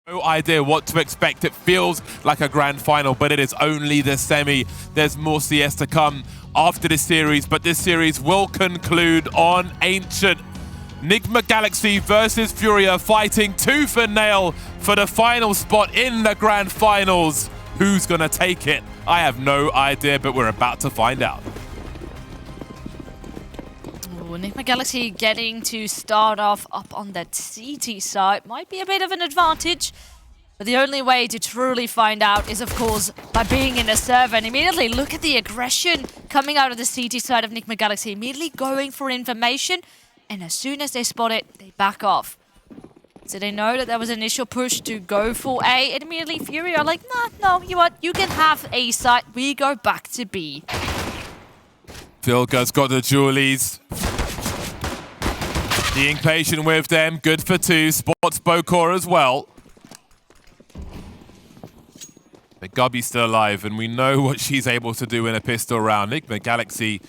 No idea what to expect. It feels like a grand final, but it is only the semi. There's more CS to come after this series, but this series will conclude on Ancient. Nigma Galaxy versus FURIA fighting tooth and nail for the final spot in the grand finals. Who's gonna take it? I have no idea, but we're about to find out. Nigma Galaxy getting to start off up on that CT side might be a bit of an advantage, but the only way to truly find out is, of course, by being in the server. And immediately look at the aggression coming out of the CT side of Nigma Galaxy, immediately going for information, and as soon as they spot it, they back off. So they know that there was an initial push to go for A, and immediately FURIA are like, nah, no, you know what, you can have A side, we go back to B. Vilga's got the Julies. Being patient with them, good for two, spots Bokor as well. But GaBi's still alive, and we know what she's able to do in a pistol round. Nigma Galaxy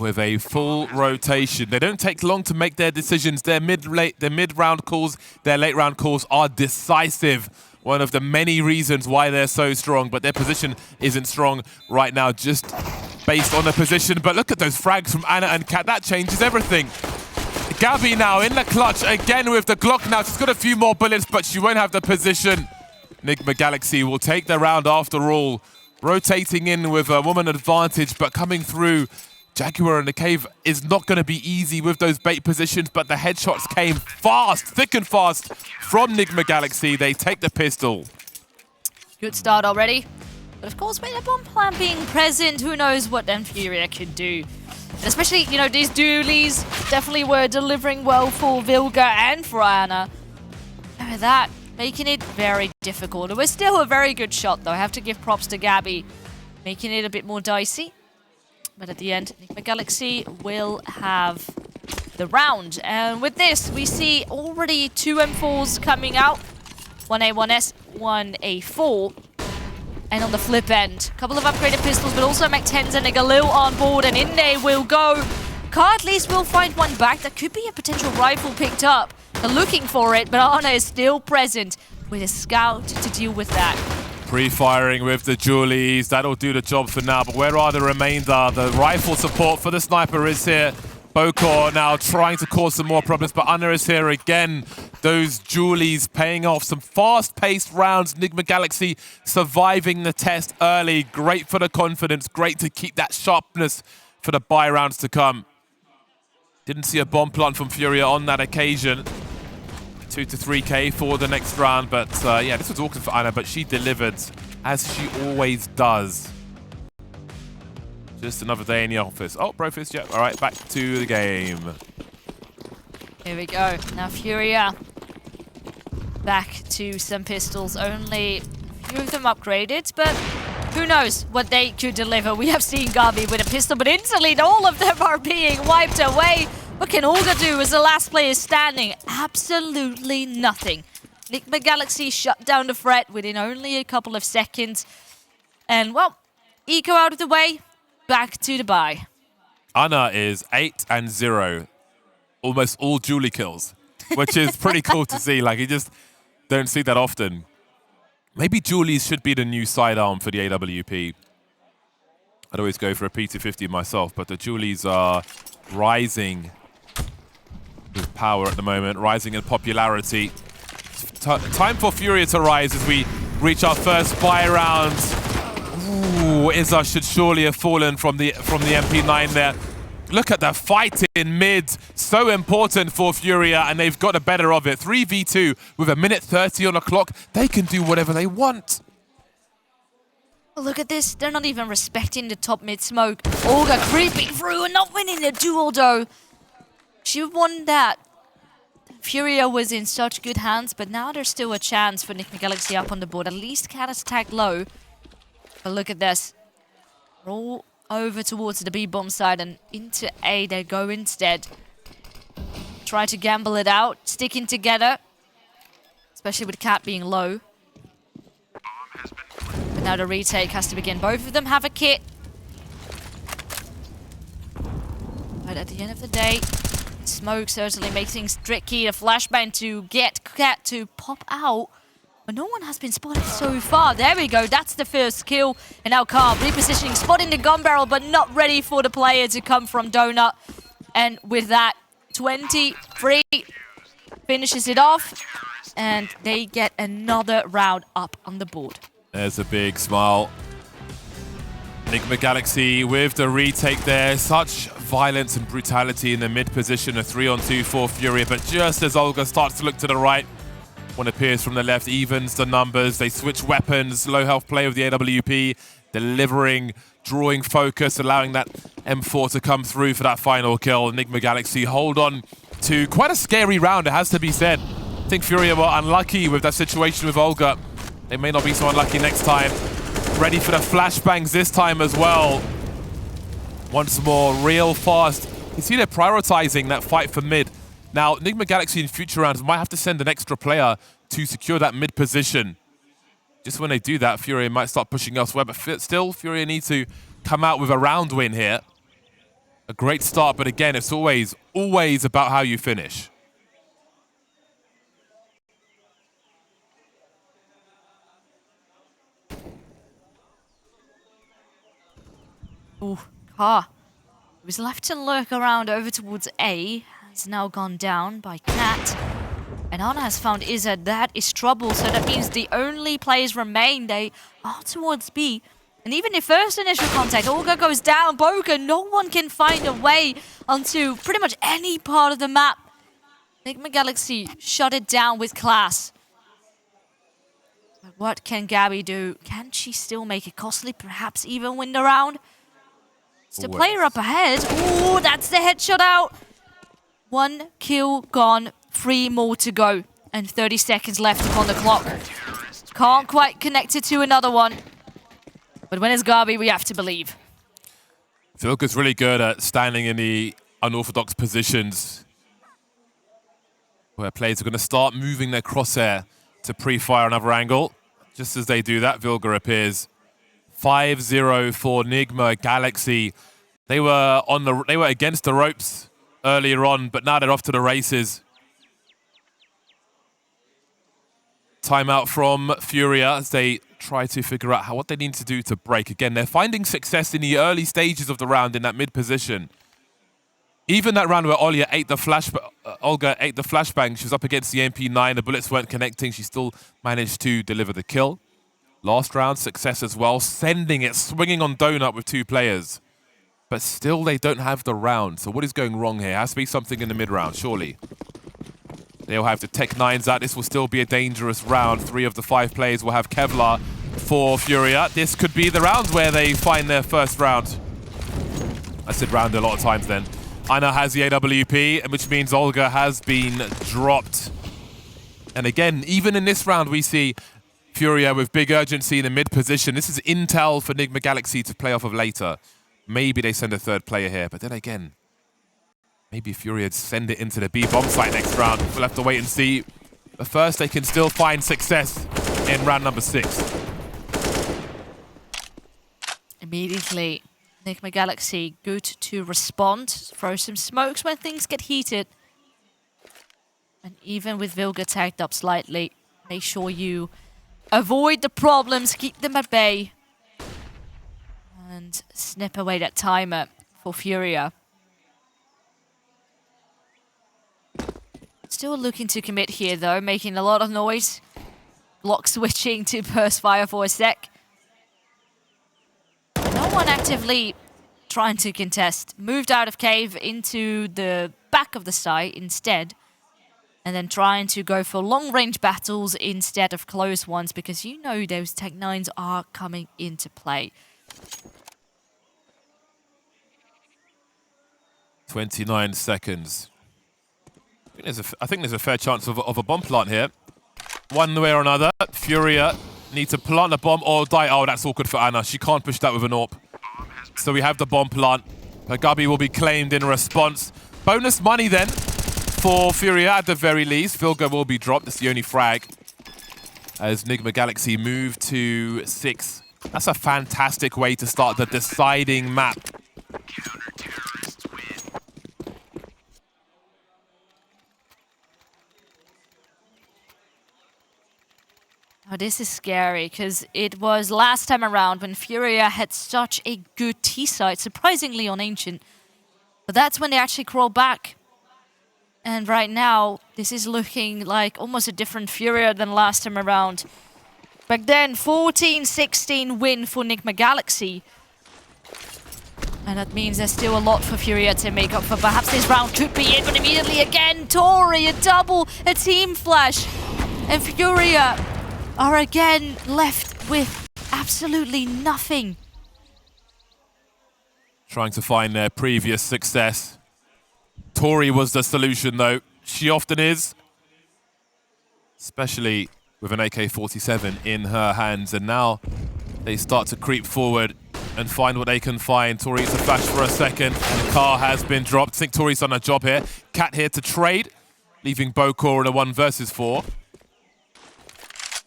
with a full rotation. They don't take long to make their decisions. Their mid-round calls, their late-round calls are decisive. One of the many reasons why they're so strong, but their position isn't strong right now, just based on the position. But look at those frags from Anna and Kat. That changes everything. GaBi now in the clutch again with the Glock now. She's got a few more bullets, but she won't have the position. Nigma Galaxy will take the round after all. Rotating in with a woman advantage, but coming through. Jaguar in the cave is not going to be easy with those bait positions, but the headshots came fast, thick and fast from Nigma Galaxy. They take the pistol. Good start already. But of course, with a bomb plan being present, who knows what then FURIA could do. And especially, you know, these dualies definitely were delivering well for Vilga and for Anna. And with that, making it very difficult. It was still a very good shot, though. I have to give props to GaBi, making it a bit more dicey. But at the end, Nigma Galaxy will have the round. And with this, we see already 2 M4s coming out. 1A, 1S, 1A4. And on the flip end, a couple of upgraded pistols, but also Mac-10s and a Galil on board, and in they will go. Ka at least will find one back. That could be a potential rifle picked up. They're looking for it, but Anna is still present with a scout to deal with that. Pre-firing with the Julies, that'll do the job for now, but where are the remainder? The rifle support for the sniper is here. Bokor now trying to cause some more problems, but Anna is here again. Those Julies paying off some fast-paced rounds. Nigma Galaxy surviving the test early. Great for the confidence, great to keep that sharpness for the buy rounds to come. Didn't see a bomb plant from FURIA on that occasion. 2 to 3K for the next round, but yeah, this was awkward for Anna, but she delivered, as she always does. Just another day in the office. Oh, Brofist, yeah. All right, back to the game. Here we go. Now FURIA back to some pistols. Only a few of them upgraded, but who knows what they could deliver. We have seen GaBi with a pistol, but instantly all of them are being wiped away. What can OLGA do as the last player standing? Absolutely nothing. Nigma Galaxy shut down the threat within only a couple of seconds. And, well, Eco out of the way. Back to the buy. Anna is 8-0. Almost all Julie kills, which is pretty cool to see. Like, you just don't see that often. Maybe Julie's should be the new sidearm for the AWP. I'd always go for a P250 myself, but the Julies are rising with power at the moment, rising in popularity. Time for FURIA to rise as we reach our first buy round. Ooh, Izza should surely have fallen from the MP9 there. Look at the fight in mid. So important for FURIA, and they've got the better of it. 3v2 with 1:30 on the clock. They can do whatever they want. Look at this. They're not even respecting the top mid smoke. OLGA creeping through and not winning the duel, though. She won that. FURIA was in such good hands, but now there's still a chance for Nigma Galaxy up on the board. At least Kat is tagged low. But look at this. Roll over towards the B-bomb side and into A they go instead. Try to gamble it out, sticking together. Especially with Kat being low. But now the retake has to begin. Both of them have a kit. But at the end of the day, smoke certainly makes things tricky. A flashbang to get Kat to pop out but no one has been spotted so far. There we go, that's the first kill. And now kaah repositioning, spotting the gun barrel, but not ready for the player to come from Donut. And with that, 23 finishes it off, and they get another round up on the board. There's a big smile. Nigma Galaxy with the retake there. Such violence and brutality in the mid position. A 3-on-2 for FURIA, but just as OLGA starts to look to the right, one appears from the left, evens the numbers. They switch weapons. Low health play with the AWP, delivering, drawing focus, allowing that M4 to come through for that final kill. Nigma Galaxy hold on to quite a scary round, it has to be said. I think FURIA were unlucky with that situation with OLGA. They may not be so unlucky next time. Ready for the flashbangs this time as well. Once more, real fast. You see they're prioritizing that fight for mid. Now, Nigma Galaxy in future rounds might have to send an extra player to secure that mid position. Just when they do that, FURIA might start pushing elsewhere, but still, FURIA need to come out with a round win here. A great start, but again, it's always about how you finish. Ooh, kaah. He was left to lurk around over towards A. Has now gone down by Cat. And Ana has found Izzet. That is trouble. So that means the only players remain, they are towards B. And even if first initial contact, OLGA goes down, Boga, no one can find a way onto pretty much any part of the map. Nigma Galaxy shut it down with class. But what can GaBi do? Can she still make it costly? Perhaps even win the round? It's the player up ahead. Ooh, that's the headshot out. 1 kill gone, 3 more to go. And 30 seconds left upon the clock. Can't quite connect it to another one. But when it's GaBi, we have to believe. Vilga's really good at standing in the unorthodox positions where players are going to start moving their crosshair to pre-fire another angle. Just as they do that, Vilga appears. 5-0 for Nigma Galaxy. They were against the ropes earlier on, but now they're off to the races. Timeout from FURIA as they try to figure out what they need to do to break. Again, they're finding success in the early stages of the round in that mid position. Even that round where OLGA ate the flashbang, she was up against the MP9, the bullets weren't connecting, she still managed to deliver the kill. Last round, success as well, sending it, swinging on Donut with 2 players. But still, they don't have the round. So what is going wrong here? Has to be something in the mid-round, surely. They'll have the Tech 9s out. This will still be a dangerous round. 3 of the 5 players will have Kevlar for FURIA. This could be the round where they find their first round. I said round a lot of times then. Ana has the AWP, which means OLGA has been dropped. And again, even in this round, we see FURIA with big urgency in the mid position. This is intel for Nigma Galaxy to play off of later. Maybe they send a 3rd player here, but then again, maybe FURIA send it into the B bomb site next round. We'll have to wait and see. But first, they can still find success in round number 6. Immediately, Nigma Galaxy good to respond. Throw some smokes when things get heated. And even with Vilga tagged up slightly, make sure you avoid the problems, keep them at bay. And snip away that timer for FURIA. Still looking to commit here though, making a lot of noise. Block switching to burst fire for a sec. No one actively trying to contest. Moved out of cave into the back of the site instead. And then trying to go for long-range battles instead of close ones, because you know those Tech 9s are coming into play. 29 seconds. I think there's a fair chance of a bomb plant here. One way or another, FURIA need to plant a bomb or die. Oh, that's awkward for Ana. She can't push that with an AWP. So we have the bomb plant. Her GaBi will be claimed in response. Bonus money then for FURIA at the very least. Vilga will be dropped. That's the only frag. As Nigma Galaxy move to 6. That's a fantastic way to start the deciding map. Oh, this is scary, because it was last time around when FURIA had such a good T-side, surprisingly on Ancient. But that's when they actually crawled back. And right now, this is looking like almost a different FURIA than last time around. Back then, 14-16 win for Nigma Galaxy. And that means there's still a lot for FURIA to make up for. Perhaps this round could be it, but immediately again, tory, a double, a team flash. And FURIA are again left with absolutely nothing. Trying to find their previous success. tory was the solution, though. She often is. Especially with an AK-47 in her hands. And now they start to creep forward and find what they can find. tory's a flash for a second. And Car has been dropped. I think tory's done a job here. Cat here to trade, leaving Bokor in a 1 versus 4.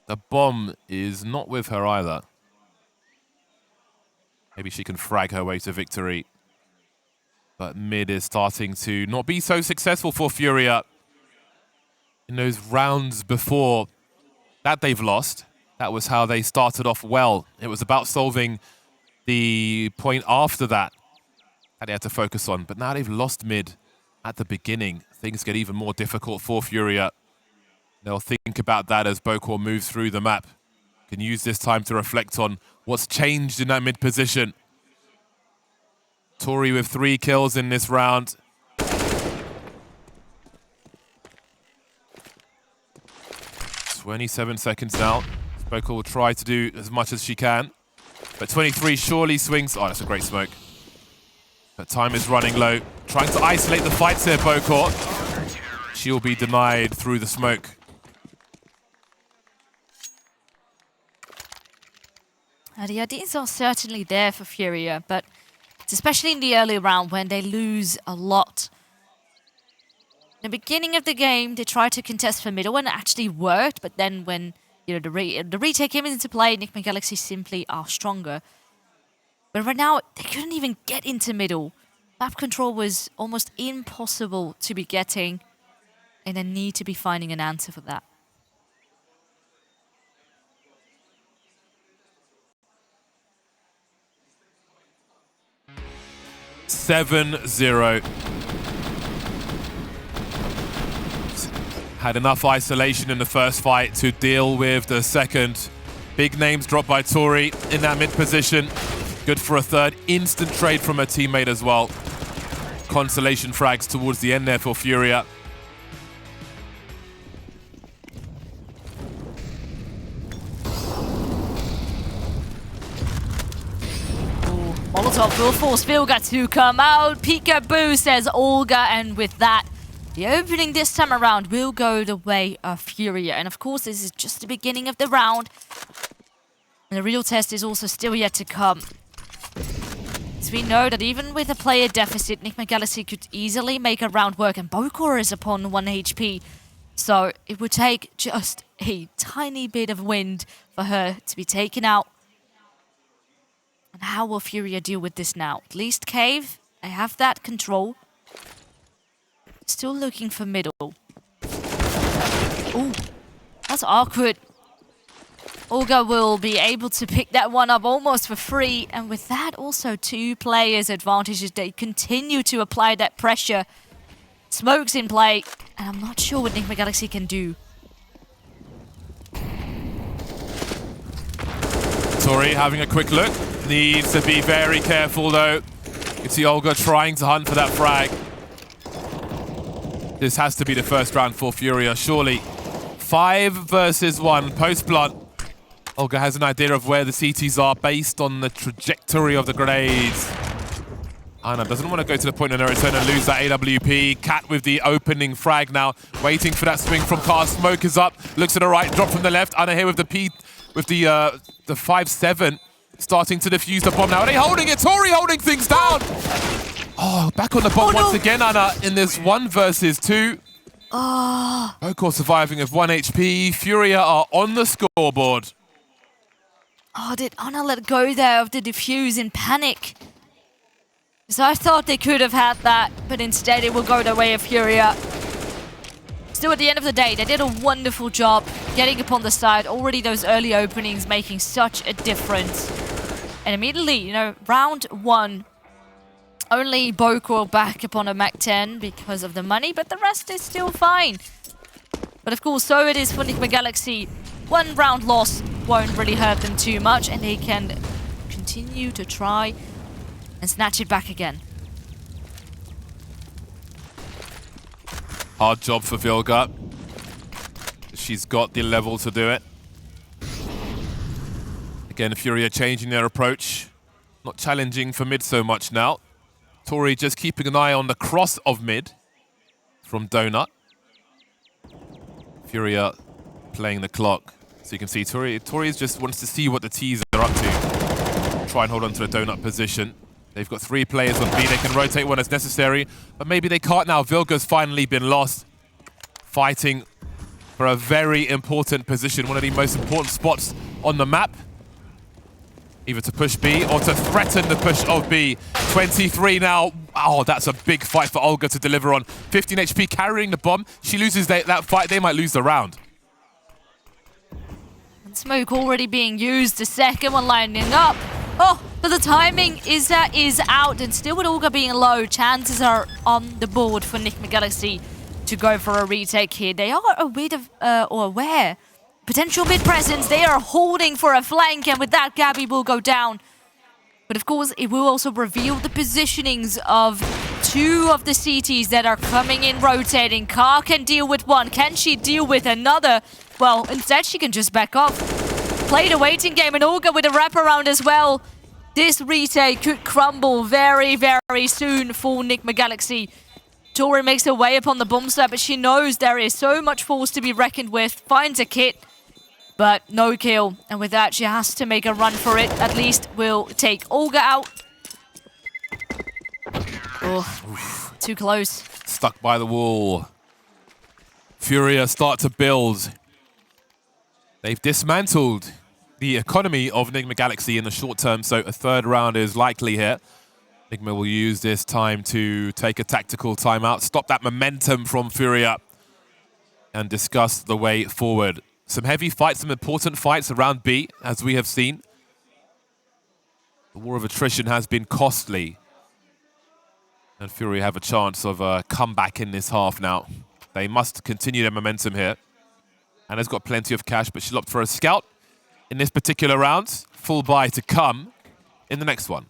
The bomb is not with her either. Maybe she can frag her way to victory. But mid is starting to not be so successful for FURIA. In those rounds before that they've lost, that was how they started off well. It was about solving the point after that they had to focus on. But now they've lost mid at the beginning. Things get even more difficult for FURIA. They'll think about that as Bokor moves through the map. Can use this time to reflect on what's changed in that mid position. tory with 3 kills in this round. "27 seconds now. Bokor will try to do as much as she can. But 23 surely swings. Oh, that's a great smoke. But time is running low. Trying to isolate the fights here, Bokor. She'll be denied through the smoke. The ideas are certainly there for FURIA, but it's especially in the early round when they lose a lot. In the beginning of the game, they tried to contest for middle and it actually worked, but then when the retake came into play, Nigma Galaxy simply are stronger. But right now, they couldn't even get into middle. Map control was almost impossible to be getting, and they need to be finding an answer for that. "7-0. Had enough isolation in the first fight to deal with the second. Big names dropped by tory in that mid position. Good for a third. Instant trade from her teammate as well. Consolation frags towards the end there for FURIA. Molotov will force Vilga to come out. Peekaboo says OLGA, and with that, the opening this time around will go the way of FURIA. And of course, this is just the beginning of the round. And the real test is also still yet to come. As we know that even with a player deficit, Nigma Galaxy could easily make a round work, and Bokor is upon 1 HP. So it would take just a tiny bit of wind for her to be taken out. And how will FURIA deal with this now? At least Cave, they have that control. Still looking for middle. Ooh, that's awkward. OLGA will be able to pick that one up almost for free. And with that, also 2 players' advantages. They continue to apply that pressure. Smoke's in play, and I'm not sure what Nigma Galaxy can do. tory having a quick look. Needs to be very careful, though. You can see OLGA trying to hunt for that frag. This has to be the first round for FURIA, surely. 5 versus 1, post-blunt. OLGA has an idea of where the CTs are based on the trajectory of the grenades. Anna doesn't want to go to the point of no return and lose that AWP. Cat with the opening frag now, waiting for that swing from Car. Smoke is up, looks to the right, drop from the left. Anna here with the 5-7, starting to defuse the bomb now. Are they holding it? tory holding things down. Oh, back on the bomb once again, Anna, in this 1 versus 2. Bokor surviving with 1 HP. FURIA are on the scoreboard. Oh, did Anna let go there of the defuse in panic? So I thought they could have had that, but instead it will go the way of FURIA. Still, at the end of the day, they did a wonderful job. getting upon the side. Already those early openings making such a difference. And immediately, you know, round 1, only Boko back upon a Mac 10 because of the money, but the rest is still fine. But of course, so it is for Nigma Galaxy. 1 round loss won't really hurt them too much, and they can continue to try and snatch it back again. Hard job for Vilga. She's got the level to do it. Again, FURIA changing their approach. Not challenging for mid so much now. Tory just keeping an eye on the cross of mid from Donut. FURIA playing the clock. So you can see Tory just wants to see what the T's are up to. Try and hold on to the Donut position. They've got 3 players on B. They can rotate when it's necessary, but maybe they can't now. Vilga's finally been lost. Fighting for a very important position, one of the most important spots on the map. Either to push B or to threaten the push of B. 23 now. Oh, that's a big fight for OLGA to deliver on. 15 HP carrying the bomb. She loses that fight, they might lose the round. And smoke already being used. The second one lining up. Oh, but the timing is out. And still with OLGA being low, chances are on the board for Nigma Galaxy to go for a retake here. They are aware. Potential mid presence, they are holding for a flank, and with that, GaBi will go down. But of course, it will also reveal the positionings of 2 of the CTs that are coming in rotating. Ka can deal with one. Can she deal with another? Well, instead, she can just back off. Play the waiting game, and OLGA with a wraparound as well. This retake could crumble very, very soon for Nigma Galaxy. Tory makes her way upon the bomb site, but she knows there is so much force to be reckoned with. Finds a kit. But no kill, and with that she has to make a run for it. At least will take OLGA out. Oh, too close. Stuck by the wall. FURIA start to build. They've dismantled the economy of Nigma Galaxy in the short term, so a 3rd round is likely here. Nigma will use this time to take a tactical timeout, stop that momentum from FURIA, and discuss the way forward. Some heavy fights, some important fights around B, as we have seen. The war of attrition has been costly. And FURIA have a chance of a comeback in this half now. They must continue their momentum here. Anna's got plenty of cash, but she'll opt for a scout in this particular round. Full buy to come in the next one.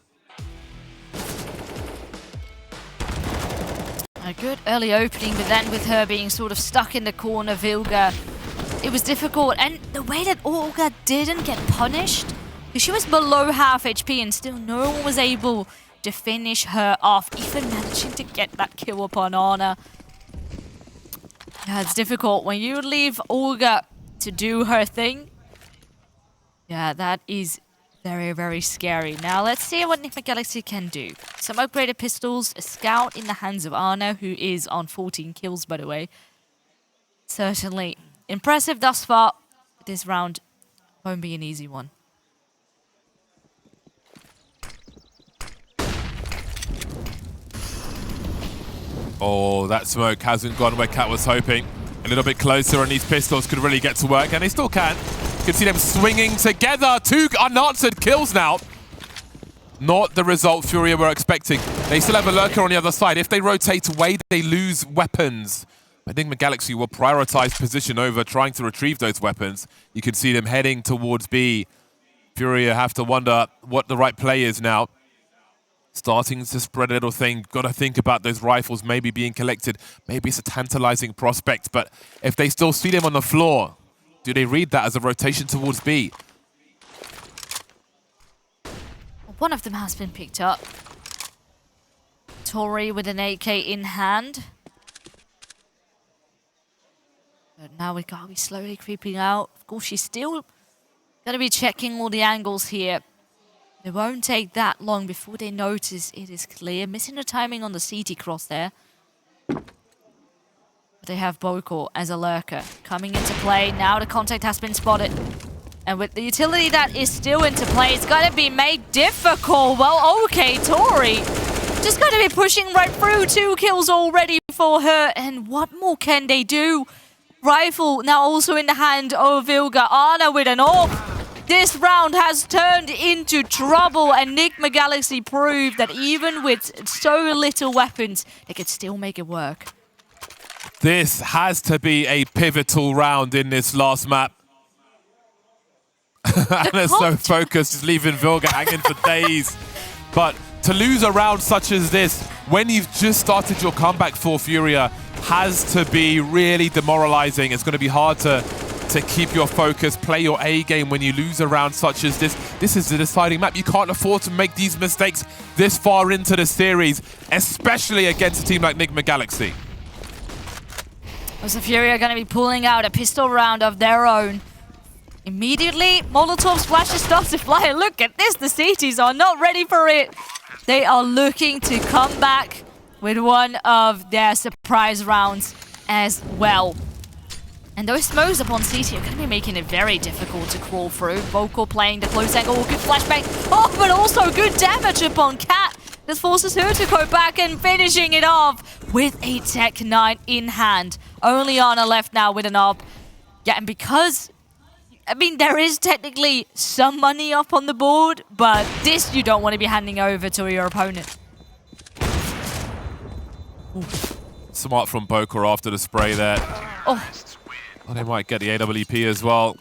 A good early opening, but then with her being sort of stuck in the corner, Vilga, it was difficult. And the way that OLGA didn't get punished, because she was below half HP and still no one was able to finish her off, even managing to get that kill upon Anna. Yeah, it's difficult when you leave OLGA to do her thing. Yeah, that is very, very scary. Now, let's see what Nigma Galaxy can do. Some upgraded pistols, a scout in the hands of Anna, who is on 14 kills, by the way. Certainly impressive thus far. This round won't be an easy one. Oh, that smoke hasn't gone where Kat was hoping. A little bit closer and these pistols could really get to work, and they still can. You can see them swinging together. 2 unanswered kills now. Not the result FURIA were expecting. They still have a lurker on the other side. If they rotate away, they lose weapons. I think Nigma Galaxy will prioritize position over trying to retrieve those weapons. You can see them heading towards B. FURIA have to wonder what the right play is now. Starting to spread a little thing. Got to think about those rifles maybe being collected. Maybe it's a tantalizing prospect, but if they still see them on the floor, do they read that as a rotation towards B? One of them has been picked up. Tory with an AK in hand. But now with GaBi slowly creeping out. Of course, she's still going to be checking all the angles here. It won't take that long before they notice it is clear. Missing the timing on the CT cross there. But they have Boko as a lurker coming into play. Now the contact has been spotted. And with the utility that is still into play, it's going to be made difficult. Well, okay, Tory just going to be pushing right through. 2 kills already for her. And what more can they do? rifle now also in the hand of OLGA. Ana with an AWP. This round has turned into trouble, and Nigma Galaxy proved that even with so little weapons, they could still make it work. This has to be a pivotal round in this last map. Anna's so focused, just leaving VILGA hanging for days. But to lose a round such as this, when you've just started your comeback for FURIA, has to be really demoralizing. It's going to be hard to keep your focus, play your A game when you lose a round such as this. This is the deciding map. You can't afford to make these mistakes this far into the series, especially against a team like Nigma Galaxy. So FURIA are going to be pulling out a pistol round of their own. Immediately, Molotov splashes start to fly. Look at this, the CTs are not ready for it. They are looking to come back with one of their surprise rounds as well. And those smokes upon CT are going to be making it very difficult to crawl through. Vocal playing the close angle, good flashbang. Oh, but also good damage upon Cat. This forces her to go back and finishing it off with a Tech 9 in hand. Only Ana left now with an AWP. Yeah, and because, I mean, there is technically some money up on the board, but this you don't want to be handing over to your opponent. Ooh. Smart from Boker after the spray there. Oh. Oh, they might get the AWP as well.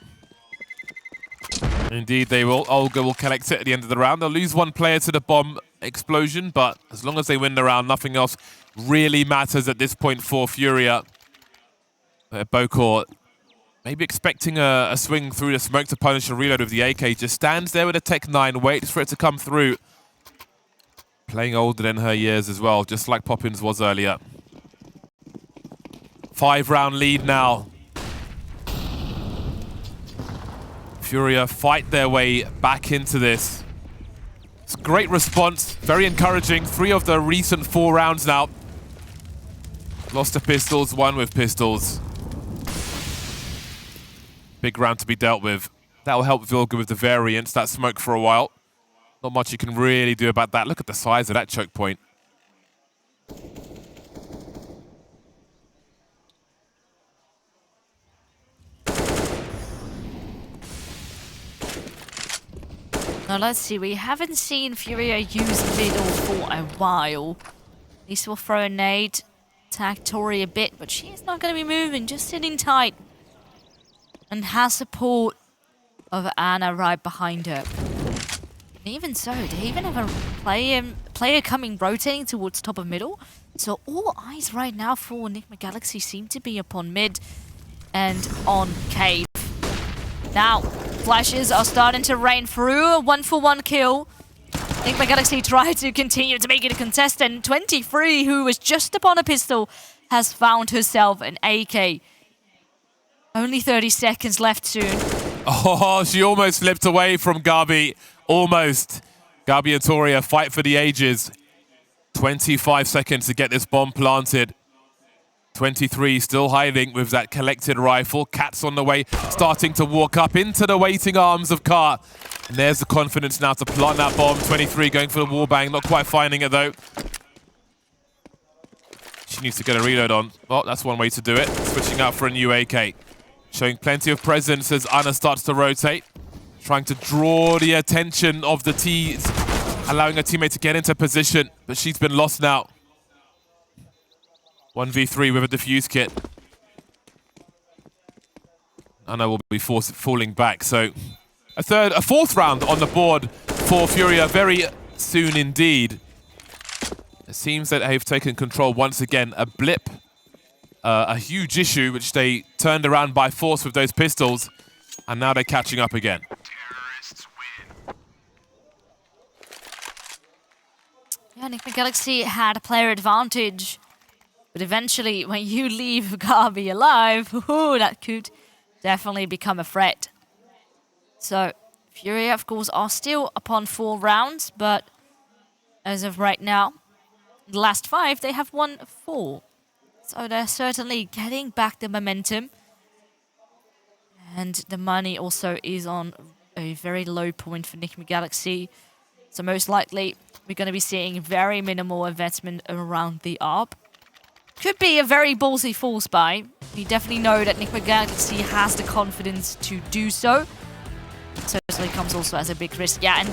Indeed, they will. OLGA will collect it at the end of the round. They'll lose one player to the bomb explosion, but as long as they win the round, nothing else really matters at this point for FURIA. Bokor, maybe expecting a swing through the smoke to punish a reload with the AK, just stands there with a Tech 9, waits for it to come through. Playing older than her years as well, just like Poppins was earlier. 5-round lead now. FURIA fight their way back into this. It's a great response, very encouraging. 3 of the recent 4 rounds now. Lost to pistols, won with pistols. Big round to be dealt with. That will help VILGA with the variance, that smoke for a while. Not much you can really do about that. Look at the size of that choke point. Now let's see, we haven't seen FURIA use middle for a while. At least we'll throw a nade, attack Tory a bit, but she's not going to be moving, just sitting tight. And has support of Ana right behind her. And even so, they even have a player coming, rotating towards top of middle. So all eyes right now for Nigma Galaxy seem to be upon mid and on cave. Now, flashes are starting to rain through. A 1-for-1 kill. Nigma Galaxy try to continue to make it a contest, and 23, who was just upon a pistol, has found herself an AK. Only 30 seconds left soon. Oh, she almost slipped away from GaBi. Almost. GaBi and tory fight for the ages. 25 seconds to get this bomb planted. 23 still hiding with that collected rifle. Cat's on the way, starting to walk up into the waiting arms of Ka. And there's the confidence now to plant that bomb. 23 going for the wallbang, not quite finding it though. She needs to get a reload on. Well, that's one way to do it. Switching out for a new AK. Showing plenty of presence as Ana starts to rotate. Trying to draw the attention of the T's. Allowing her teammate to get into position, but she's been lost now. 1v3 with a defuse kit. Ana will be falling back, so a fourth round on the board for FURIA very soon indeed. It seems that they've taken control once again. A blip, a huge issue which they turned around by force with those pistols, and now they're catching up again. Yeah, Nigma Galaxy had a player advantage. But eventually, when you leave GaBi alive, ooh, that could definitely become a threat. So, FURIA, of course, are still upon 4 rounds, but as of right now, the last 5, they have won 4. So they're certainly getting back the momentum. And the money also is on a very low point for Nigma Galaxy. So most likely, we're going to be seeing very minimal investment around the ARP. Could be a very ballsy false buy, We definitely know that Nigma Galaxy has the confidence to do so. So it comes also as a big risk. Yeah, and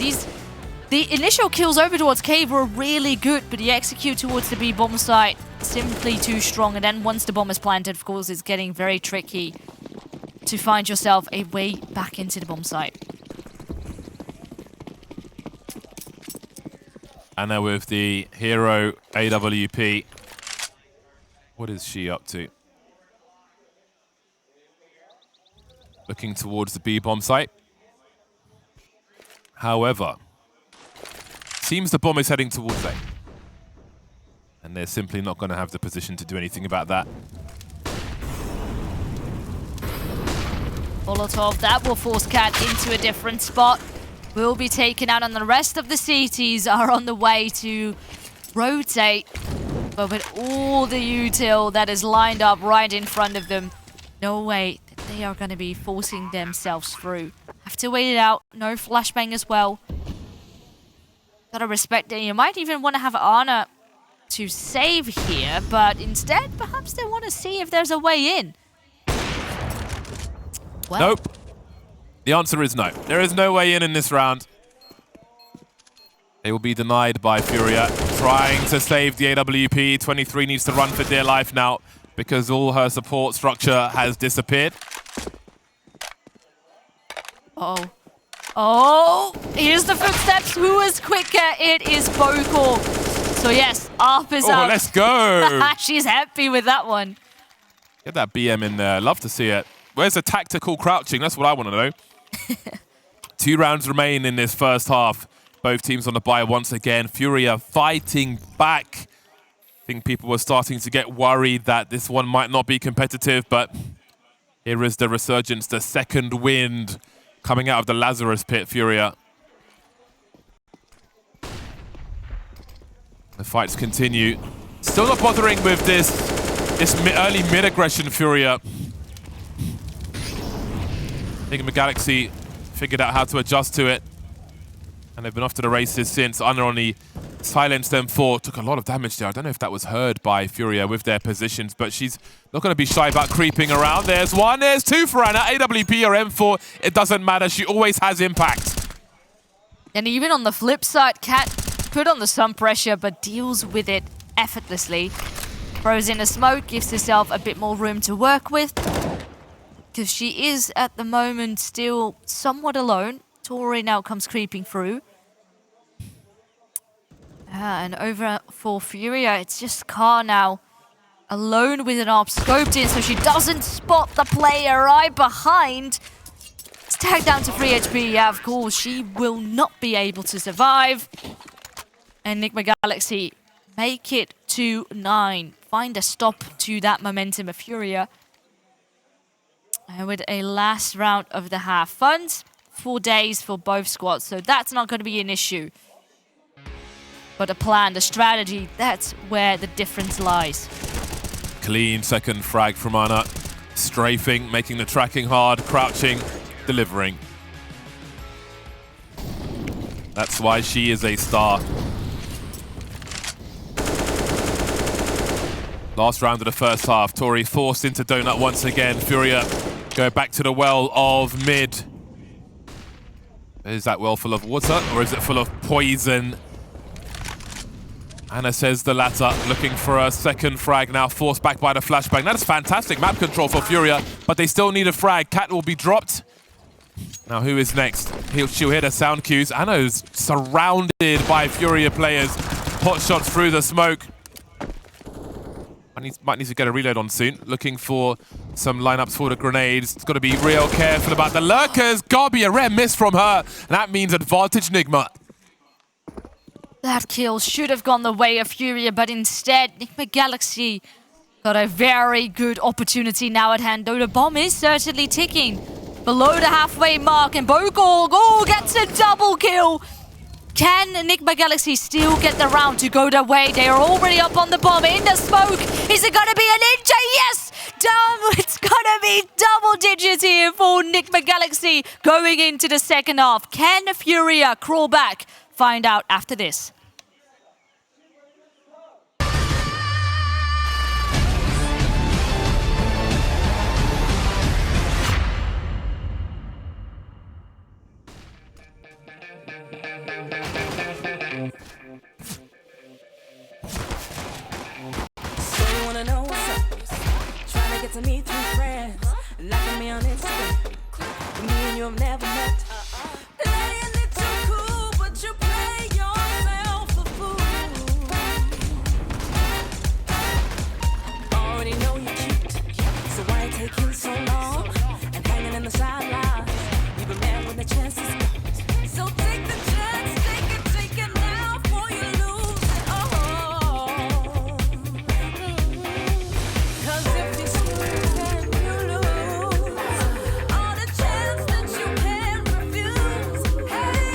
the initial kills over towards Cave were really good, but the execute towards the B bomb site simply too strong. And then once the bomb is planted, of course, it's getting very tricky to find yourself a way back into the bomb site. Anna with the hero AWP. What is she up to? Looking towards the B bomb site. However, seems the bomb is heading towards A. And they're simply not going to have the position to do anything about that. Molotov, that will force Cat into a different spot. Will be taken out, and the rest of the CTs are on the way to rotate. But with all the util that is lined up right in front of them, no way that they are going to be forcing themselves through. Have to wait it out. No flashbang as well. Gotta respect it. You might even want to have Ana to save here, but instead, perhaps they want to see if there's a way in. Well, nope. The answer is no. There is no way in this round. They will be denied by FURIA. Trying to save the AWP. 23 needs to run for dear life now because all her support structure has disappeared. Uh-oh. Oh, here's the footsteps. Who is quicker? It is Bokor. So yes, ARP is out. Let's go. She's happy with that one. Get that BM in there. Love to see it. Where's the tactical crouching? That's what I want to know. 2 rounds remain in this first half. Both teams on the bye once again. FURIA fighting back. I think people were starting to get worried that this one might not be competitive, but here is the resurgence, the second wind coming out of the Lazarus pit, FURIA. The fights continue. Still not bothering with this early mid-aggression, FURIA. Nigma Galaxy figured out how to adjust to it. And they've been off to the races since. Ana only silenced them for. Took a lot of damage there. I don't know if that was heard by FURIA with their positions, but she's not going to be shy about creeping around. There's one, there's two for Ana. AWP or M4, it doesn't matter. She always has impact. And even on the flip side, Cat put on the sun pressure, but deals with it effortlessly. Throws in a smoke, gives herself a bit more room to work with. Because she is, at the moment, still somewhat alone. Tory now comes creeping through. And over for FURIA, it's just Ka now. Alone with an ARP scoped in, so she doesn't spot the player right behind. It's tagged down to 3 HP. Yeah, of course, she will not be able to survive. And Nigma Galaxy make it to 9. Find a stop to that momentum of FURIA. And with a last round of the half. Funds, 4 days for both squads, so that's not going to be an issue. But a plan, the strategy, that's where the difference lies. Clean second frag from Ana. Strafing, making the tracking hard, crouching, delivering. That's why she is a star. Last round of the first half. Tory forced into donut once again. FURIA go back to the well of mid. Is that well full of water or is it full of poison? Ana says the latter, looking for a second frag now, forced back by the flashbang. That is fantastic map control for FURIA, but they still need a frag. Cat will be dropped. Now who is next? She'll hear the sound cues. Ana's surrounded by FURIA players. Hot shots through the smoke. Might need to get a reload on soon. Looking for some lineups for the grenades. It's got to be real careful about the lurkers. GaBi, a rare miss from her. And that means advantage Nigma. That kill should have gone the way of FURIA, but instead, Nigma Galaxy got a very good opportunity now at hand, though the bomb is certainly ticking below the halfway mark, and Bokor gets a double kill. Can Nigma Galaxy still get the round to go their way? They are already up on the bomb, in the smoke. Is it gonna be a ninja? Yes! It's gonna be double digits here for Nigma Galaxy going into the second half. Can FURIA crawl back? Find out after this. have never met. Playing it too cool, but you play yourself a fool. Already know you're cute, so why it taking so long? And hanging in the sidelines, even mad when the chance is gone. So take the chance, take it now before you lose it all. 'Cause if you swing, then you lose all the chance that you can't refuse. Hey,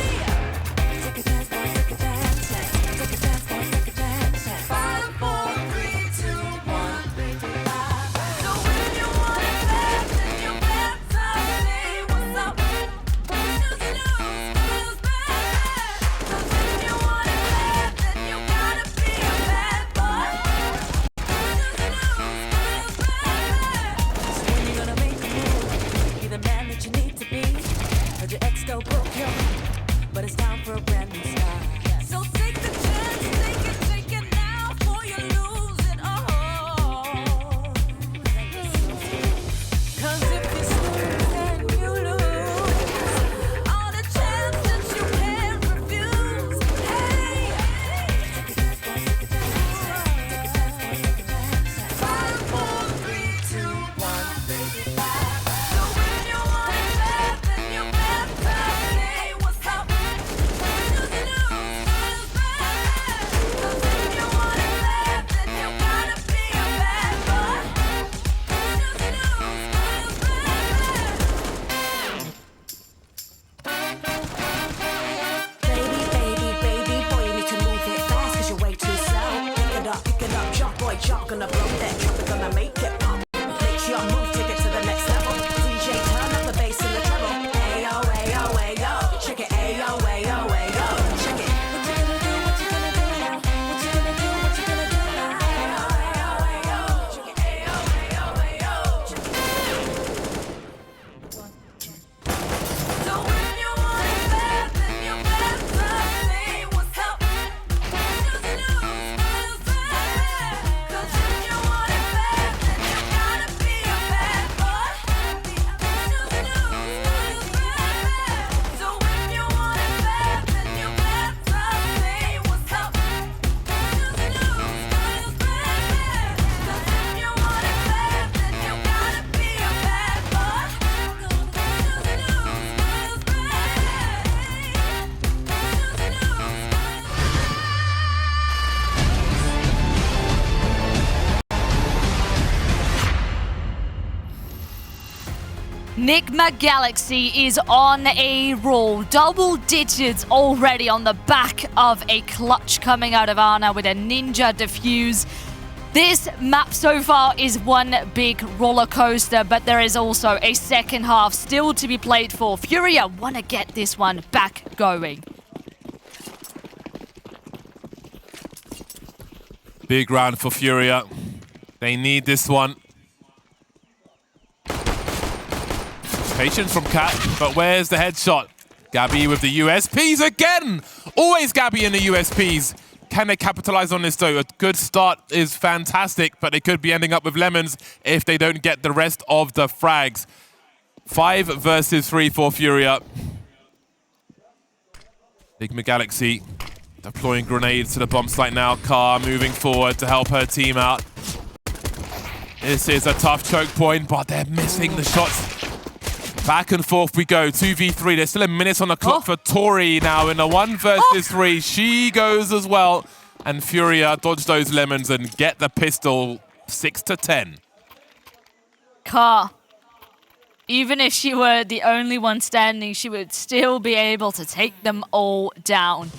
take a chance, boy, take a chance, take a chance, boy, take a chance. 5, 4, 3, 2, 1. So when you want it bad, then you better say what's up. Lose, lose bad. 'Cause when you want it bad, then you gotta be a bad boy. Lose bad. So when you gonna make a move, be the man that you need to be. Heard your ex go broke your heart, but it's time for a brand new start. So take the chance, take it now before you lose it all. 'Cause if you swing, then you lose all the chance that you can't refuse. Hey, take a chance, boy, take a chance, take a chance. 5, 4, 3, 2, 1. So when you want it bad, then you better say what's up. Lose bad. 'Cause when you want it bad, then you gotta be a bad boy. Baby, boy, you need to move it fast 'cause you're way too slow. Pick it up, jump, boy, jump, gonna blow that trumpet, gonna make it pop. Make your move, take it to the next level. DJ, turn up the bass and the treble. Ayo, ayo, ayo, check it, ayo, ayo, ayo, check it. What you gonna do? What you gonna do now? What you gonna do? What you gonna do now? Ayo, ayo, ayo, check it, ayo, ayo, ayo, check it. So when you want it bad, then you better say what's up. Lose bad. 'Cause when you want it bad, then you gotta be a bad boy. Lose bad. So when you want it bad, then you better say what's up. Lose bad. 'Cause when you want it bad, then you gotta be a bad boy. Nigma Galaxy is on a roll. Double digits already on the back of a clutch coming out of Ana with a ninja defuse. This map so far is one big roller coaster, but there is also a second half still to be played for. FURIA want to get this one back going. Big round for FURIA. They need this one. Patience from Cat, but where's the headshot? GaBi with the USPs again! Always GaBi in the USPs. Can they capitalize on this though? A good start is fantastic, but they could be ending up with lemons if they don't get the rest of the frags. 5 versus 3 for FURIA. Nigma Galaxy deploying grenades to the bomb site now. Ka moving forward to help her team out. This is a tough choke point, but they're missing the shots. Back and forth we go, 2v3. There's still a minute on the clock for tory now in a 1 versus 3. She goes as well. And FURIA dodge those lemons and get the pistol 6-10. Ka, even if she were the only one standing, she would still be able to take them all down.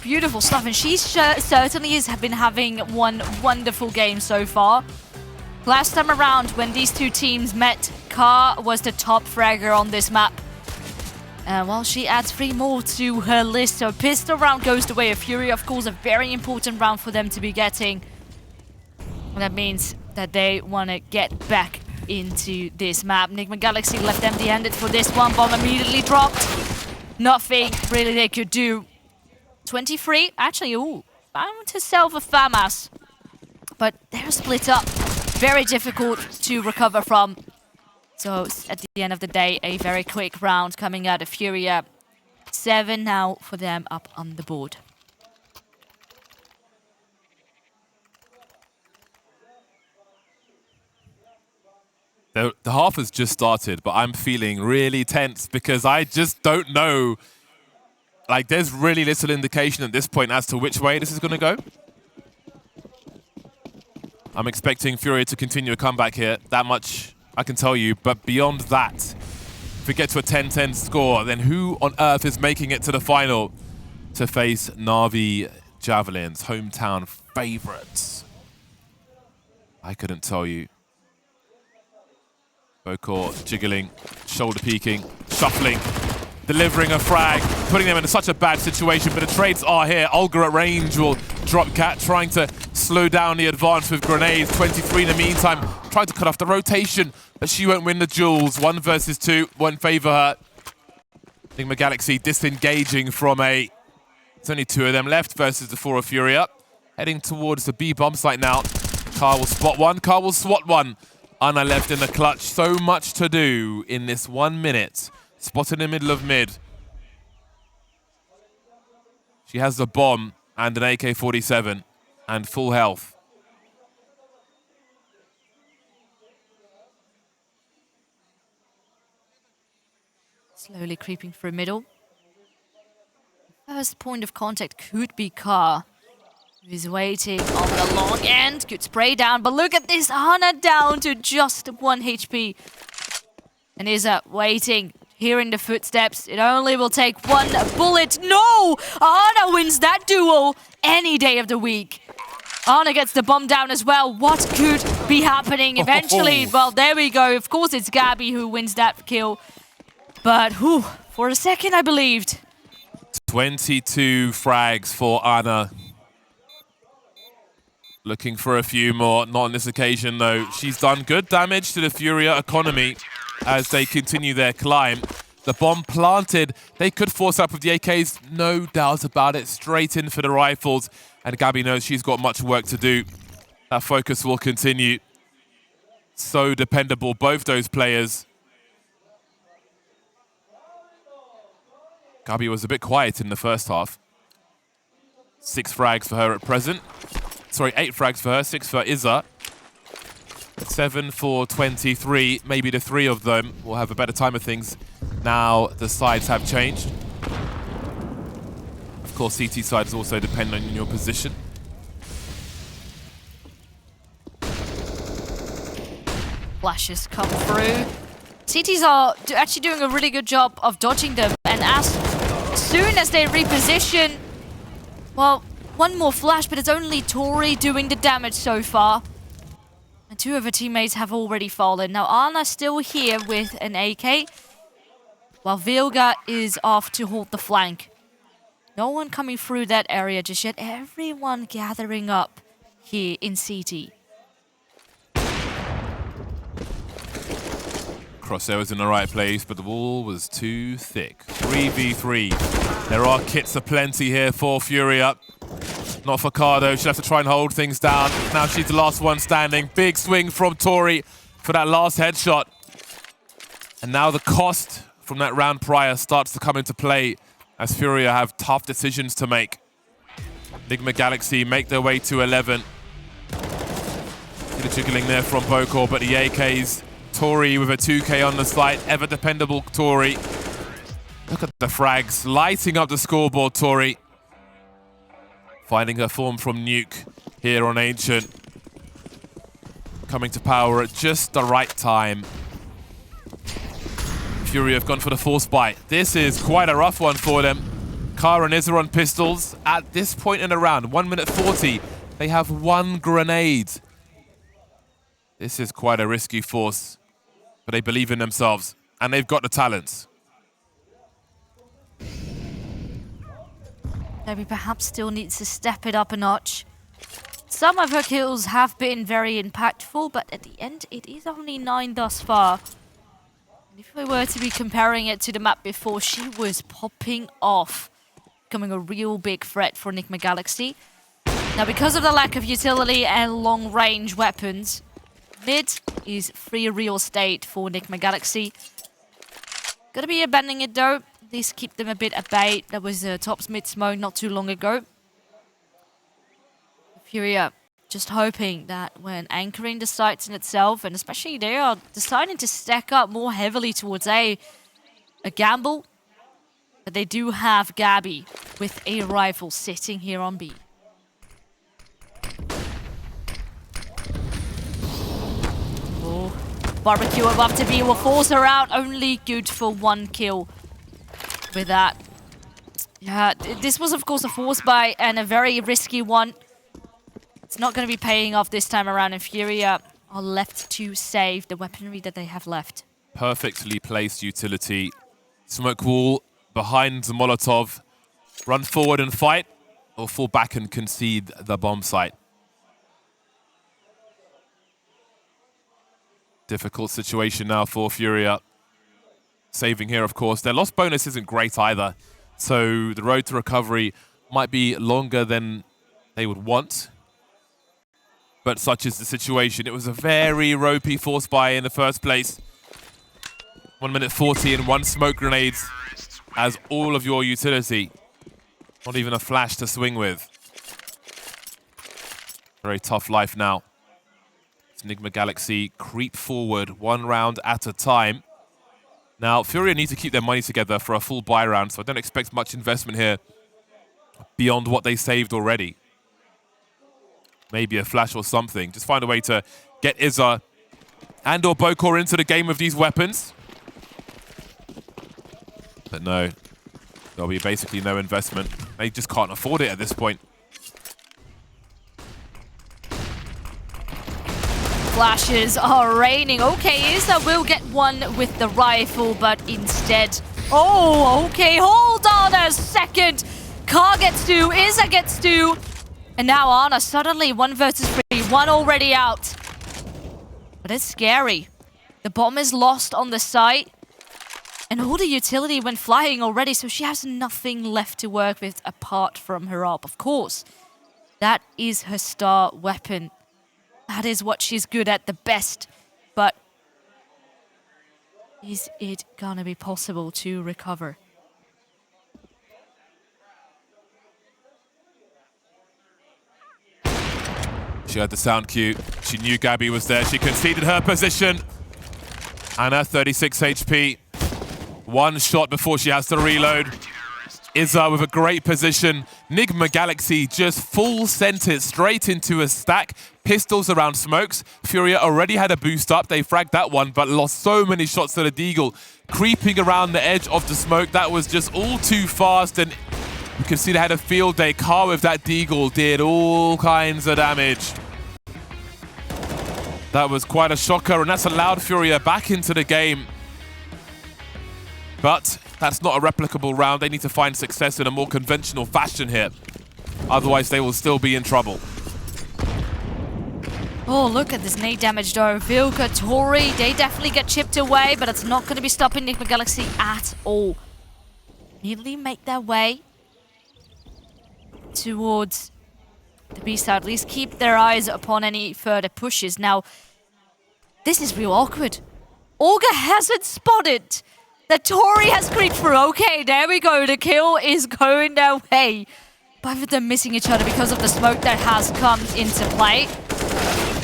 Beautiful stuff, and she certainly has been having one wonderful game so far. Last time around, when these two teams met, Ka was the top fragger on this map. Well, she adds 3 more to her list, so pistol round goes the way of FURIA. Of course, a very important round for them to be getting. And that means that they want to get back into this map. Nigma Galaxy left empty-handed for this one. Bomb immediately dropped. Nothing really they could do. 23, actually, found herself a FAMAS. But they're split up. Very difficult to recover from. So at the end of the day, a very quick round coming out of FURIA. 7 now for them up on the board. The half has just started, but I'm feeling really tense because I just don't know. Like, there's really little indication at this point as to which way this is going to go. I'm expecting FURIA to continue a comeback here. That much I can tell you. But beyond that, if we get to a 10-10 score, then who on earth is making it to the final to face Na'Vi Javelins, hometown favorites? I couldn't tell you. Bokor jiggling, shoulder peeking, shuffling, delivering a frag, putting them in such a bad situation, but the trades are here. OLGA at range will drop Cat, trying to slow down the advance with grenades. 23 in the meantime, trying to cut off the rotation, but she won't win the duels. 1 versus 2 won't favor her. Nigma Galaxy disengaging from a... There's only 2 of them left versus the 4 of FURIA. Heading towards the B bomb site now. Car will spot one, Car will swat one. Ana left in the clutch. So much to do in this 1 minute. Spot in the middle of mid. She has the bomb and an AK-47 and full health. Slowly creeping through middle. First point of contact could be Car. He's waiting on the long end. Good spray down, but look at this. Ana down to just 1 HP. And Iza waiting, hearing the footsteps. It only will take 1 bullet. No! Ana wins that duel any day of the week. Ana gets the bomb down as well. What could be happening eventually? Well, there we go. Of course, it's GaBi who wins that kill. But whew, for a second, I believed. 22 frags for Ana. Looking for a few more. Not on this occasion, though. She's done good damage to the FURIA economy as they continue their climb. The bomb planted. They could force up with the AKs. No doubt about it. Straight in for the rifles. And GaBi knows she's got much work to do. That focus will continue. So dependable, both those players. GaBi was a bit quiet in the first half. 6 frags for her at present. Sorry, 8 frags for her, 6 for Iza. 7 for 23. Maybe the 3 of them will have a better time of things. Now the sides have changed. Of course, CT sides also depend on your position. Flashes come through. CTs are actually doing a really good job of dodging them. And as soon as they reposition, well, 1 more flash, but it's only tory doing the damage so far. And 2 of her teammates have already fallen. Now Ana's still here with an AK, while OLGA is off to hold the flank. No one coming through that area just yet. Everyone gathering up here in CT. Crosshair was in the right place, but the wall was too thick. 3v3. There are kits aplenty here for FURIA. Not for Cardo. She'll have to try and hold things down. Now she's the last one standing. Big swing from tory for that last headshot. And now the cost from that round prior starts to come into play as FURIA have tough decisions to make. Nigma Galaxy make their way to 11. See the jiggling there from Bokor, but the AKs. tory with a 2K on the site. Ever dependable tory. Look at the frags. Lighting up the scoreboard, tory. Finding her form from Nuke here on Ancient. Coming to power at just the right time. FURIA have gone for the force bite. This is quite a rough one for them. Kara and Iza on pistols. At this point in the round, 1 minute 40, they have 1 grenade. This is quite a risky force, but they believe in themselves, and they've got the talents. GaBi perhaps still needs to step it up a notch. Some of her kills have been very impactful, but at the end, it is only 9 thus far. And if we were to be comparing it to the map before, she was popping off, becoming a real big threat for Nigma Galaxy. Now, because of the lack of utility and long-range weapons, mid is free real estate for Nigma Galaxy. Gonna be abandoning it though. At least keep them a bit at bay. That was tops mid smoke not too long ago. FURIA just hoping that when anchoring the sites in itself, and especially they are deciding to stack up more heavily towards a gamble, but they do have GaBi with a rifle sitting here on B. Oh, barbecue above to B will force her out. Only good for 1 kill with that. Yeah, this was of course a force buy and a very risky one. It's not going to be paying off this time around, and FURIA are left to save the weaponry that they have left. Perfectly placed utility. Smoke wall behind the Molotov. Run forward and fight, or fall back and concede the bomb site. Difficult situation now for FURIA. Saving here, of course. Their loss bonus isn't great either, so the road to recovery might be longer than they would want. But such is the situation. It was a very ropey force buy in the first place. 1 minute 40 and 1 smoke grenade as all of your utility. Not even a flash to swing with. Very tough life now. Nigma Galaxy creep forward 1 round at a time. Now, FURIA need to keep their money together for a full buy round, so I don't expect much investment here beyond what they saved already. Maybe a flash or something. Just find a way to get Iza and or Bokor into the game with these weapons. But no, there'll be basically no investment. They just can't afford it at this point. Flashes are raining. Okay, Iza will get one with the rifle, but instead... Oh, okay, hold on a second. Ka gets 2, Iza gets 2. And now Ana suddenly 1 versus 3, 1 already out. But it's scary. The bomb is lost on the site. And all the utility went flying already, so she has nothing left to work with apart from her AWP. Of course, that is her star weapon. That is what she's good at the best. But is it gonna be possible to recover? She had the sound cue. She knew GaBi was there. She conceded her position. Ana, 36 HP. 1 shot before she has to reload. Iza with a great position. Nigma Galaxy just full sent it straight into a stack. Pistols around smokes. FURIA already had a boost up. They fragged that one, but lost so many shots to the Deagle. Creeping around the edge of the smoke. That was just all too fast, and you can see they had a field day. Ka with that Deagle did all kinds of damage. That was quite a shocker, and that's allowed FURIA back into the game. But that's not a replicable round. They need to find success in a more conventional fashion here. Otherwise, they will still be in trouble. Oh, look at this nade damage though. Vilka, tory, they definitely get chipped away, but it's not going to be stopping Nigma Galaxy at all. Neatly make their way towards the B side. At least keep their eyes upon any further pushes. Now, this is real awkward. OLGA hasn't spotted that tory has creeped through. Okay, there we go. The kill is going their way. Both of them missing each other because of the smoke that has come into play.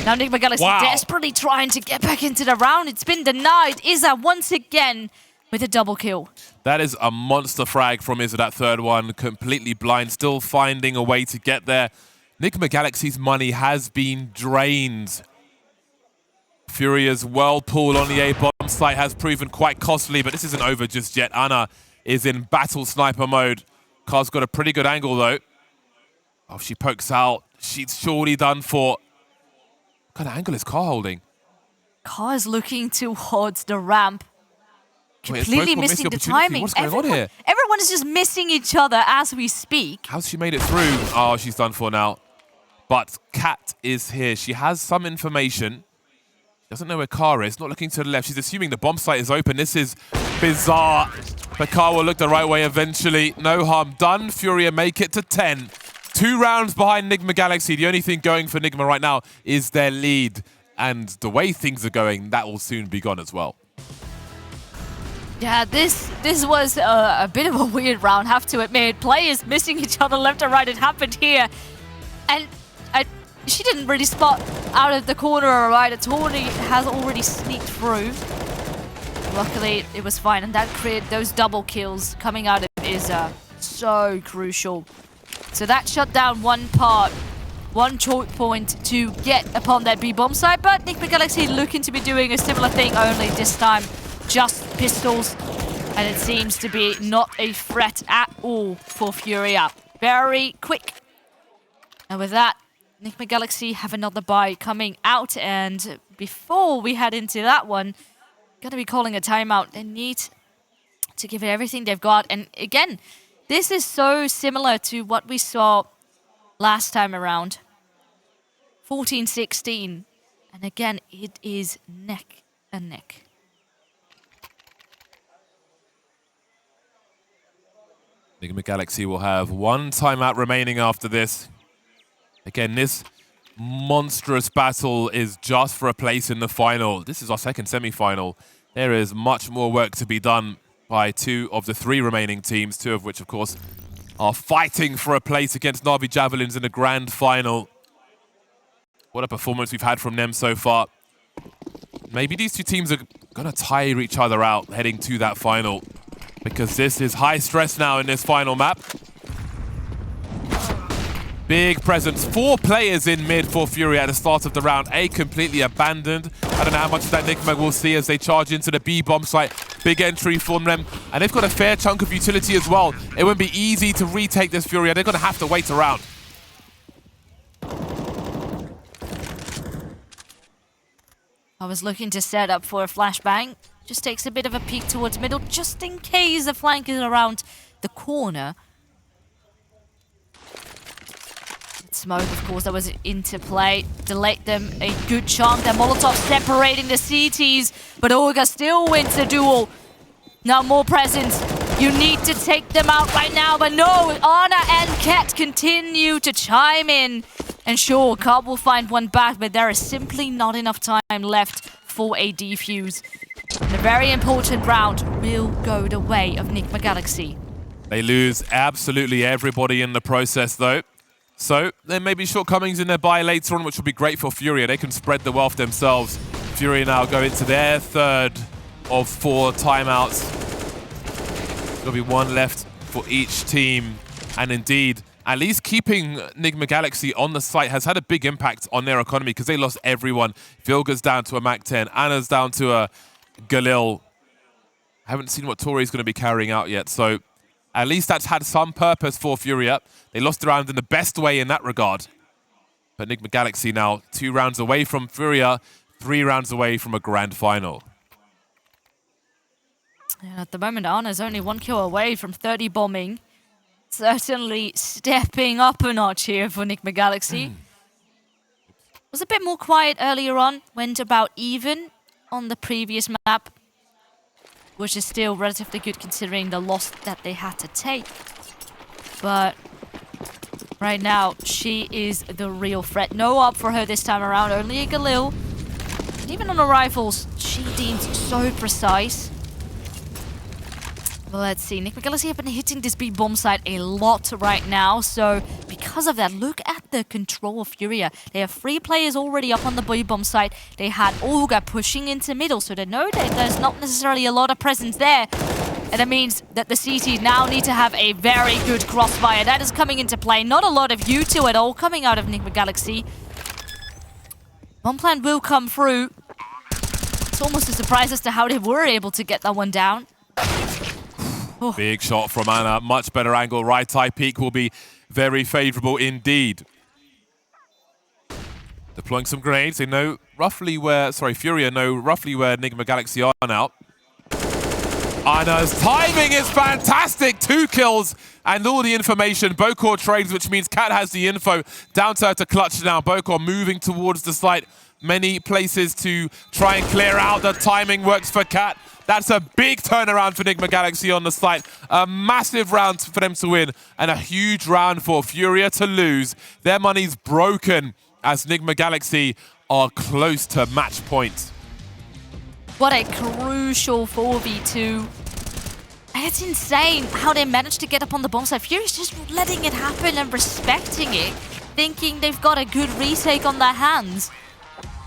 Now Nigma Galaxy desperately trying to get back into the round. It's been denied. Iza once again with a double kill. That is a monster frag from Iza, that third one. Completely blind, still finding a way to get there. Nigma Galaxy's money has been drained. FURIA's whirlpool on the A-bomb site has proven quite costly, but this isn't over just yet. Ana is in battle sniper mode. Ka's got a pretty good angle though. Oh, she pokes out. She's surely done for. What kind of angle is Ka holding? Ka is looking towards the ramp. Wait, Completely missing the timing. What's going on here? Everyone is just missing each other as we speak. How's she made it through? Oh, she's done for now. But Kat is here. She has some information. She doesn't know where Ka is. Not looking to the left. She's assuming the bomb site is open. This is bizarre. But Ka will look the right way eventually. No harm done. FURIA make it to 10. 2 rounds behind Nigma Galaxy. The only thing going for Nigma right now is their lead. And the way things are going, that will soon be gone as well. Yeah, this was a bit of a weird round, have to admit. Players missing each other left and right. It happened here. And she didn't really spot out of the corner right. A tory has already sneaked through. Luckily, it was fine. And that created those double kills coming out of is so crucial. So that shut down one part, one choke point to get upon that B bomb site. But Nigma Galaxy looking to be doing a similar thing, only this time just pistols, and it seems to be not a threat at all for FURIA. Very quick. And with that, Nigma Galaxy have another buy coming out, and before we head into that one, gonna be calling a timeout. They need to give it everything they've got, and again, this is so similar to what we saw last time around. 14-16, and again, it is neck and neck. Nigma Galaxy will have one timeout remaining after this. Again, this monstrous battle is just for a place in the final. This is our second semi-final. There is much more work to be done by two of the three remaining teams, two of which, of course, are fighting for a place against Na'Vi Javelins in the grand final. What a performance we've had from them so far. Maybe these two teams are going to tire each other out heading to that final, because this is high stress now in this final map. Big presence. 4 players in mid for FURIA at the start of the round. A completely abandoned. I don't know how much of that Nigma will see as they charge into the B bomb site. Big entry from them. And they've got a fair chunk of utility as well. It won't be easy to retake this FURIA. They're going to have to wait around. I was looking to set up for a flashbang. Just takes a bit of a peek towards middle, just in case the flank is around the corner. Smoke, of course, that was into play. Delayed them a good chunk. Their Molotov separating the CTs, but OLGA still wins the duel. Now more presence. You need to take them out right now, but no, Anna and Kat continue to chime in. And sure, Carb will find one back, but there is simply not enough time left for a defuse. And a very important round will go the way of Nigma Galaxy. They lose absolutely everybody in the process, though. So there may be shortcomings in their buy later on, which will be great for FURIA. They can spread the wealth themselves. FURIA now go into their third of 4 timeouts. There'll be one left for each team. And indeed, at least keeping Nigma Galaxy on the site has had a big impact on their economy, because they lost everyone. Vilga's down to a Mac 10. Anna's down to a Galil. I haven't seen what Tori's going to be carrying out yet, so at least that's had some purpose for FURIA. They lost the round in the best way in that regard. But Nigma Galaxy now 2 rounds away from FURIA, 3 rounds away from a grand final. Yeah, at the moment, Anna's only 1 kill away from 30 bombing. Certainly stepping up a notch here for Nigma Galaxy. Was a bit more quiet earlier on, went about even on the previous map, which is still relatively good considering the loss that they had to take. But right now, she is the real threat. No up for her this time around, only a Galil. And even on the rifles, she deemed so precise. Well, let's see. Nigma Galaxy have been hitting this B bomb site a lot right now, so because of that, look at the control of FURIA. They have 3 players already up on the B bomb site. They had OLGA pushing into middle, so they know that there's not necessarily a lot of presence there. And that means that the CT now need to have a very good crossfire. That is coming into play. Not a lot of U2 at all coming out of Nigma Galaxy. One plan will come through. It's almost a surprise as to how they were able to get that one down. Oh. Big shot from Anna, much better angle. Right eye peak will be very favorable indeed. Deploying some grenades. They know roughly where, FURIA know roughly where Nigma Galaxy are now. Anna's timing is fantastic. 2 kills and all the information. Bokor trades, which means Kat has the info. Down to her to clutch now. Bokor moving towards the site. Many places to try and clear out. The timing works for Kat. That's a big turnaround for Nigma Galaxy on the site. A massive round for them to win and a huge round for FURIA to lose. Their money's broken as Nigma Galaxy are close to match point. What a crucial 4v2. And it's insane how they managed to get up on the bomb site. FURIA's just letting it happen and respecting it, thinking they've got a good retake on their hands.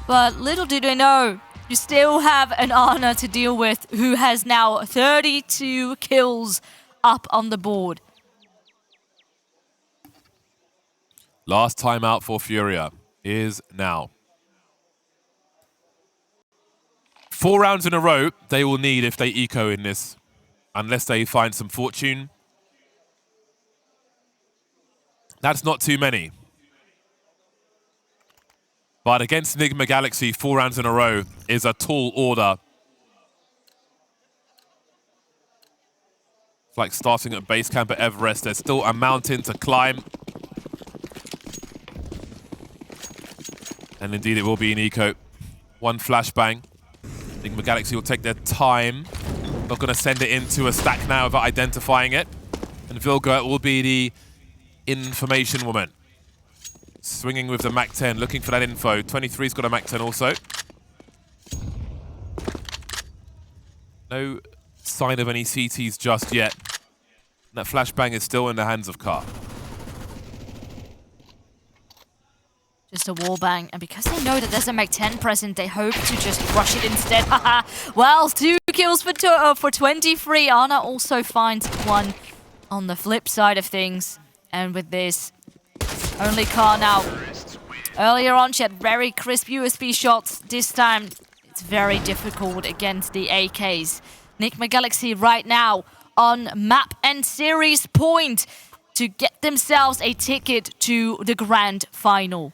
But little do they know, you still have an Ana to deal with who has now 32 kills up on the board. Last time out for FURIA is now. 4 rounds in a row they will need if they eco in this, unless they find some fortune. That's not too many. But against Nigma Galaxy, 4 rounds in a row is a tall order. It's like starting at base camp at Everest. There's still a mountain to climb. And indeed it will be an eco. 1 flashbang. Nigma Galaxy will take their time. Not going to send it into a stack now without identifying it. And Vilga will be the information woman. Swinging with the Mac 10, looking for that info. 23's got a Mac 10 also. No sign of any CTs just yet. That flashbang is still in the hands of Ka. Just a wallbang, and because they know that there's a Mac 10 present, they hope to just rush it instead. Haha. Well, 2 kills for 23. Ana also finds 1 on the flip side of things. And with this, only Ka now. Earlier on, she had very crisp USB shots. This time, it's very difficult against the AKs. Nigma Galaxy right now on map and series point to get themselves a ticket to the grand final.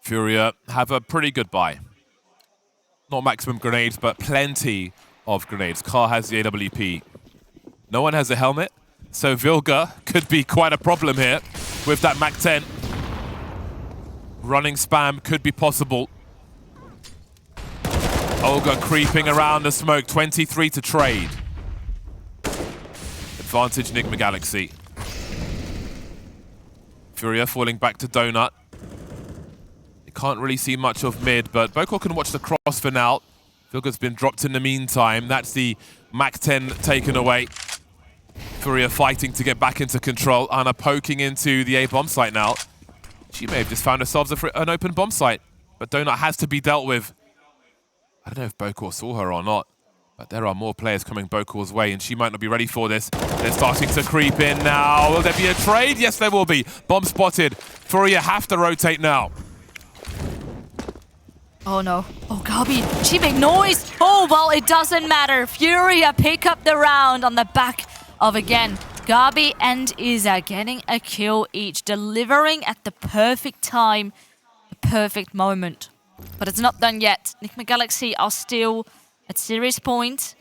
FURIA have a pretty good buy. Not maximum grenades, but plenty of grenades. Ka has the AWP. No one has a helmet, so Vilga could be quite a problem here with that Mac 10. Running spam could be possible. OLGA creeping around the smoke. 23 to trade. Advantage Nigma Galaxy. FURIA falling back to Donut. Can't really see much of mid, but Boko can watch the cross for now. Vilga's been dropped in the meantime. That's the Mac 10 taken away. FURIA fighting to get back into control. Ana poking into the A bomb site now. She may have just found herself an open bomb site, but Donut has to be dealt with. I don't know if Boko saw her or not, but there are more players coming Boko's way, and she might not be ready for this. They're starting to creep in now. Will there be a trade? Yes, there will be. Bomb spotted. FURIA have to rotate now. Oh no. Oh, GaBi, she made noise. Oh, well, it doesn't matter. FURIA pick up the round on the back of, again, GaBi and Iza getting a kill each, delivering at the perfect time, the perfect moment. But it's not done yet. Nigma Galaxy are still at series point.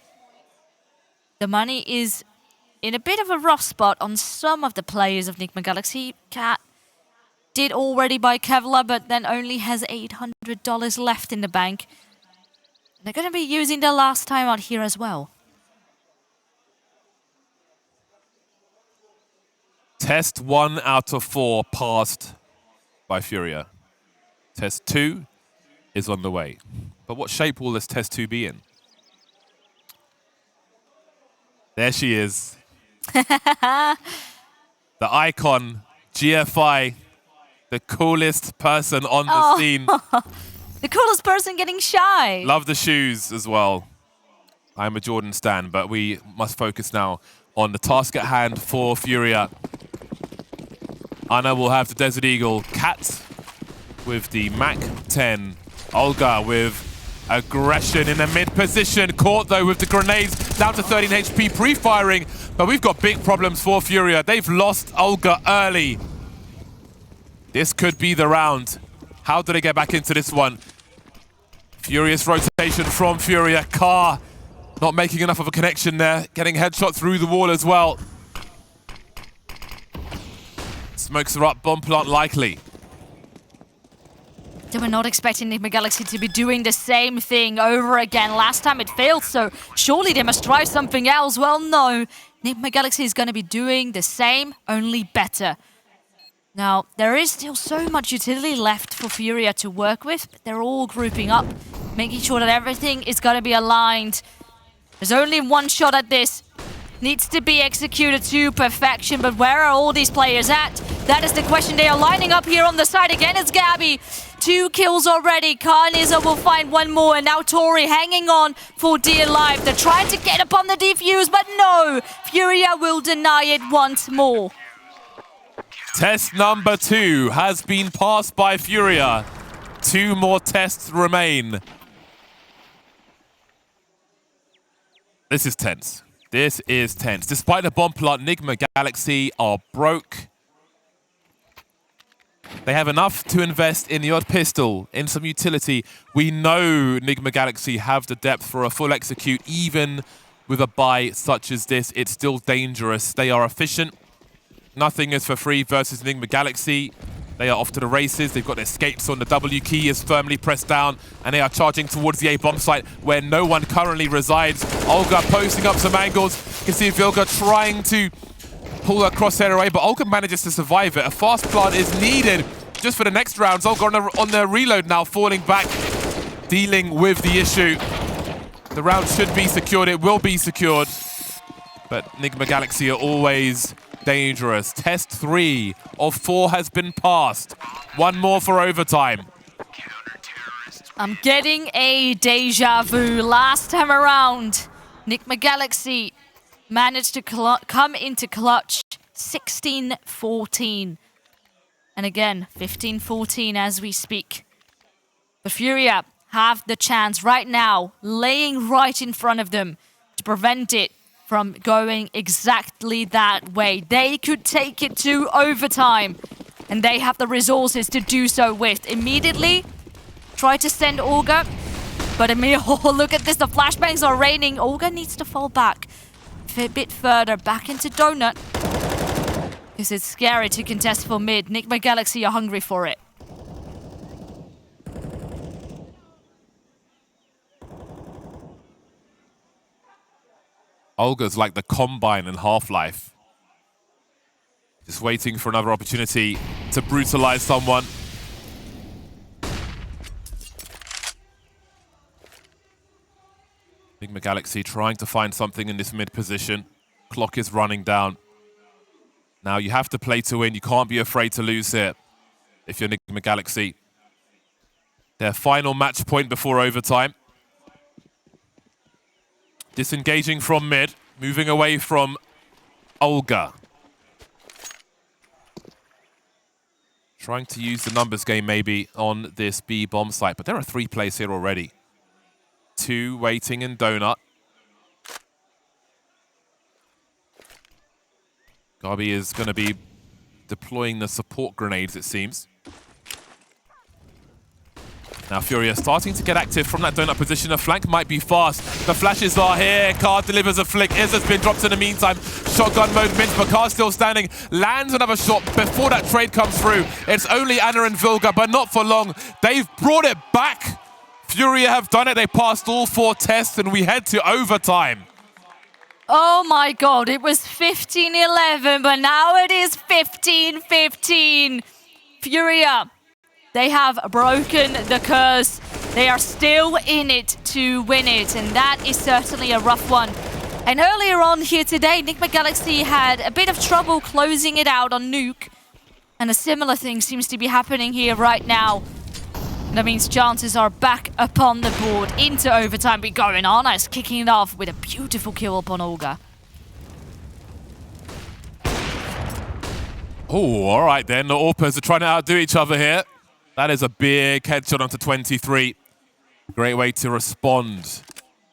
The money is in a bit of a rough spot on some of the players of Nigma Galaxy. Cat did already buy Kevlar, but then only has $800 left in the bank. They're going to be using their last time out here as well. Test 1 out of 4 passed by FURIA. Test 2 is on the way. But what shape will this test 2 be in? There she is. The icon, GFI. The coolest person on the scene. The coolest person getting shy. Love the shoes as well. I'm a Jordan stan, but we must focus now on the task at hand for FURIA. Ana will have the Desert Eagle. Cat with the Mac 10. OLGA with aggression in the mid position. Caught though with the grenades. Down to 13 HP pre-firing. But we've got big problems for FURIA. They've lost OLGA early. This could be the round. How do they get back into this one? Furious rotation from FURIA. Ka not making enough of a connection there. Getting headshot through the wall as well. Smokes are up. Bomb plant likely. They were not expecting Nigma Galaxy to be doing the same thing over again. Last time it failed, so surely they must try something else. Well, no. Nigma Galaxy is going to be doing the same, only better. Now, there is still so much utility left for FURIA to work with, but they're all grouping up, making sure that everything is going to be aligned. There's only one shot at this. Needs to be executed to perfection, but where are all these players at? That is the question. They are lining up here on the side again. It's GaBi. 2 kills already. kaahSENSEI will find one more, and now tory hanging on for dear life. They're trying to get upon the defuse, but no! FURIA will deny it once more. Test number 2 has been passed by FURIA. 2 more tests remain. This is tense. This is tense. Despite the bomb plot, Nigma Galaxy are broke. They have enough to invest in the odd pistol, in some utility. We know Nigma Galaxy have the depth for a full execute. Even with a buy such as this, it's still dangerous. They are efficient. Nothing is for free versus Nigma Galaxy. They are off to the races. They've got their escapes on. The W key is firmly pressed down, and they are charging towards the A bomb site where no one currently resides. OLGA posting up some angles. You can see OLGA trying to pull her crosshair away, but OLGA manages to survive it. A fast plant is needed just for the next rounds. OLGA on their reload now, falling back, dealing with the issue. The round should be secured. It will be secured. But Nigma Galaxy are always dangerous. Test 3 of 4 has been passed. One more for overtime. I'm getting a deja vu. Last time around, Nigma Galaxy managed to come into clutch 16-14. And again, 15-14 as we speak. But FURIA have the chance right now, laying right in front of them to prevent it from going exactly that way. They could take it to overtime, and they have the resources to do so with. Immediately, try to send OLGA, but oh, look at this, the flashbangs are raining. OLGA needs to fall back a bit further, back into Donut, because it's scary to contest for mid. Nigma Galaxy are hungry for it. OLGA's like the Combine in Half-Life. Just waiting for another opportunity to brutalize someone. Nigma Galaxy trying to find something in this mid position. Clock is running down. Now you have to play to win. You can't be afraid to lose here if you're Nigma Galaxy. Their final match point before overtime. Disengaging from mid, moving away from OLGA. Trying to use the numbers game maybe on this B bomb site, but there are 3 players here already. 2 waiting in Donut. GaBi is going to be deploying the support grenades, it seems. Now FURIA starting to get active from that donut position. A flank might be fast. The flashes are here. Kaah delivers a flick. Izza's been dropped in the meantime. Shotgun mode minced, but Kaah's still standing. Lands another shot before that trade comes through. It's only Anna and Vilga, but not for long. They've brought it back. FURIA have done it. They passed all 4 tests, and we head to overtime. Oh my god, it was 15-11, but now it is 15-15. FURIA, they have broken the curse. They are still in it to win it, and that is certainly a rough one. And earlier on here today, Nigma Galaxy had a bit of trouble closing it out on Nuke. And a similar thing seems to be happening here right now. That means chances are back upon the board into overtime. Be going on as kicking it off with a beautiful kill upon OLGA. Oh, all right then. The Orpas are trying to outdo each other here. That is a big headshot onto 23. Great way to respond.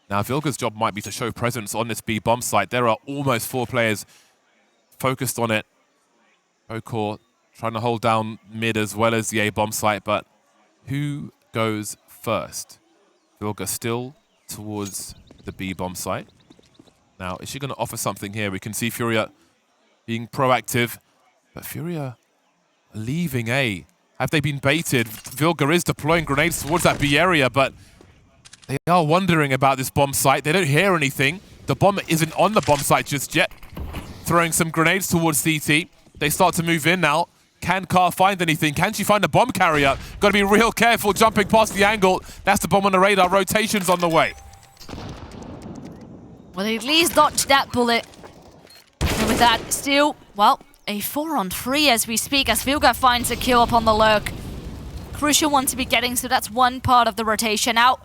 Now, Vilga's job might be to show presence on this B bomb site. There are almost 4 players focused on it. Okor trying to hold down mid as well as the A bomb site, but who goes first? Vilga still towards the B bomb site. Now, is she going to offer something here? We can see FURIA being proactive, but FURIA leaving A. Have they been baited? Vilga is deploying grenades towards that B area, but they are wondering about this bomb site. They don't hear anything. The bomb isn't on the bomb site just yet. Throwing some grenades towards CT. They start to move in now. Can Car find anything? Can she find a bomb carrier? Got to be real careful jumping past the angle. That's the bomb on the radar. Rotation's on the way. Well, they at least dodged that bullet. And with that, still, well, a 4-on-3 as we speak, as VILGA finds a kill upon the lurk. Crucial one to be getting, so that's one part of the rotation out.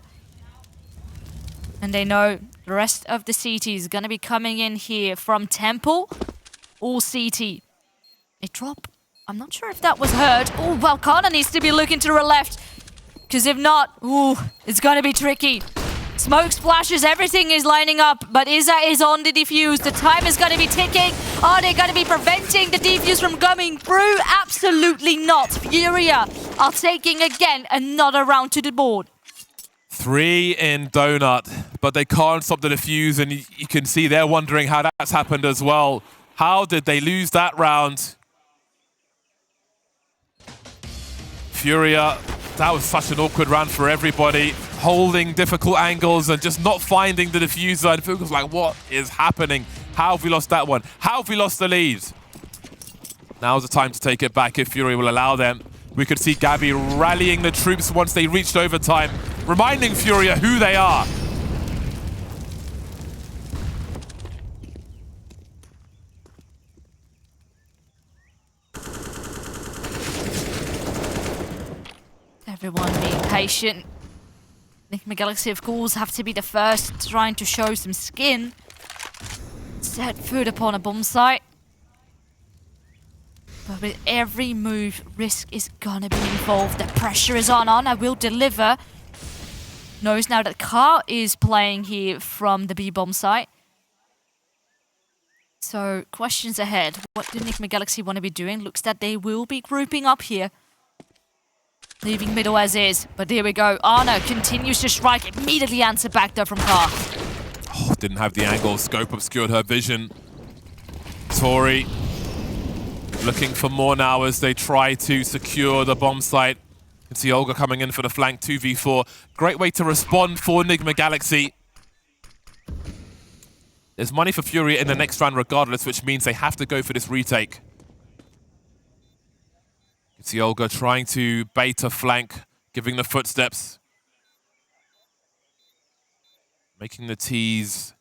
And they know the rest of the CT is going to be coming in here from Temple or CT. A drop. I'm not sure if that was heard. Oh, well, Kana needs to be looking to her left. Because if not, ooh, it's going to be tricky. Smoke splashes, everything is lining up, but Iza is on the defuse. The time is going to be ticking. Are they going to be preventing the defuse from coming through? Absolutely not. FURIA are taking again another round to the board. 3 in Donut, but they can't stop the defuse, and you can see they're wondering how that's happened as well. How did they lose that round? FURIA, that was such an awkward round for everybody. Holding difficult angles and just not finding the diffuser. And Fuga's like, what is happening? How have we lost that one? How have we lost the lead? Now's the time to take it back if FURIA will allow them. We could see GaBi rallying the troops once they reached overtime, reminding FURIA who they are. Everyone being patient. Nigma Galaxy, of course, have to be the first trying to show some skin. Set foot upon a bomb site. But with every move, risk is gonna be involved. The pressure is on. Anna will deliver. Knows now that Ka is playing here from the B-bomb site. So, questions ahead. What do Nigma Galaxy want to be doing? Looks that they will be grouping up here. Leaving middle as is, but here we go. Anna continues to strike, immediately answer back there from Ka. Oh, didn't have the angle, scope obscured her vision. Tory looking for more now as they try to secure the bomb site. You can see OLGA coming in for the flank 2v4. Great way to respond for Nigma Galaxy. There's money for FURIA in the next round regardless, which means they have to go for this retake. See OLGA trying to bait a flank, giving the footsteps. Making the T's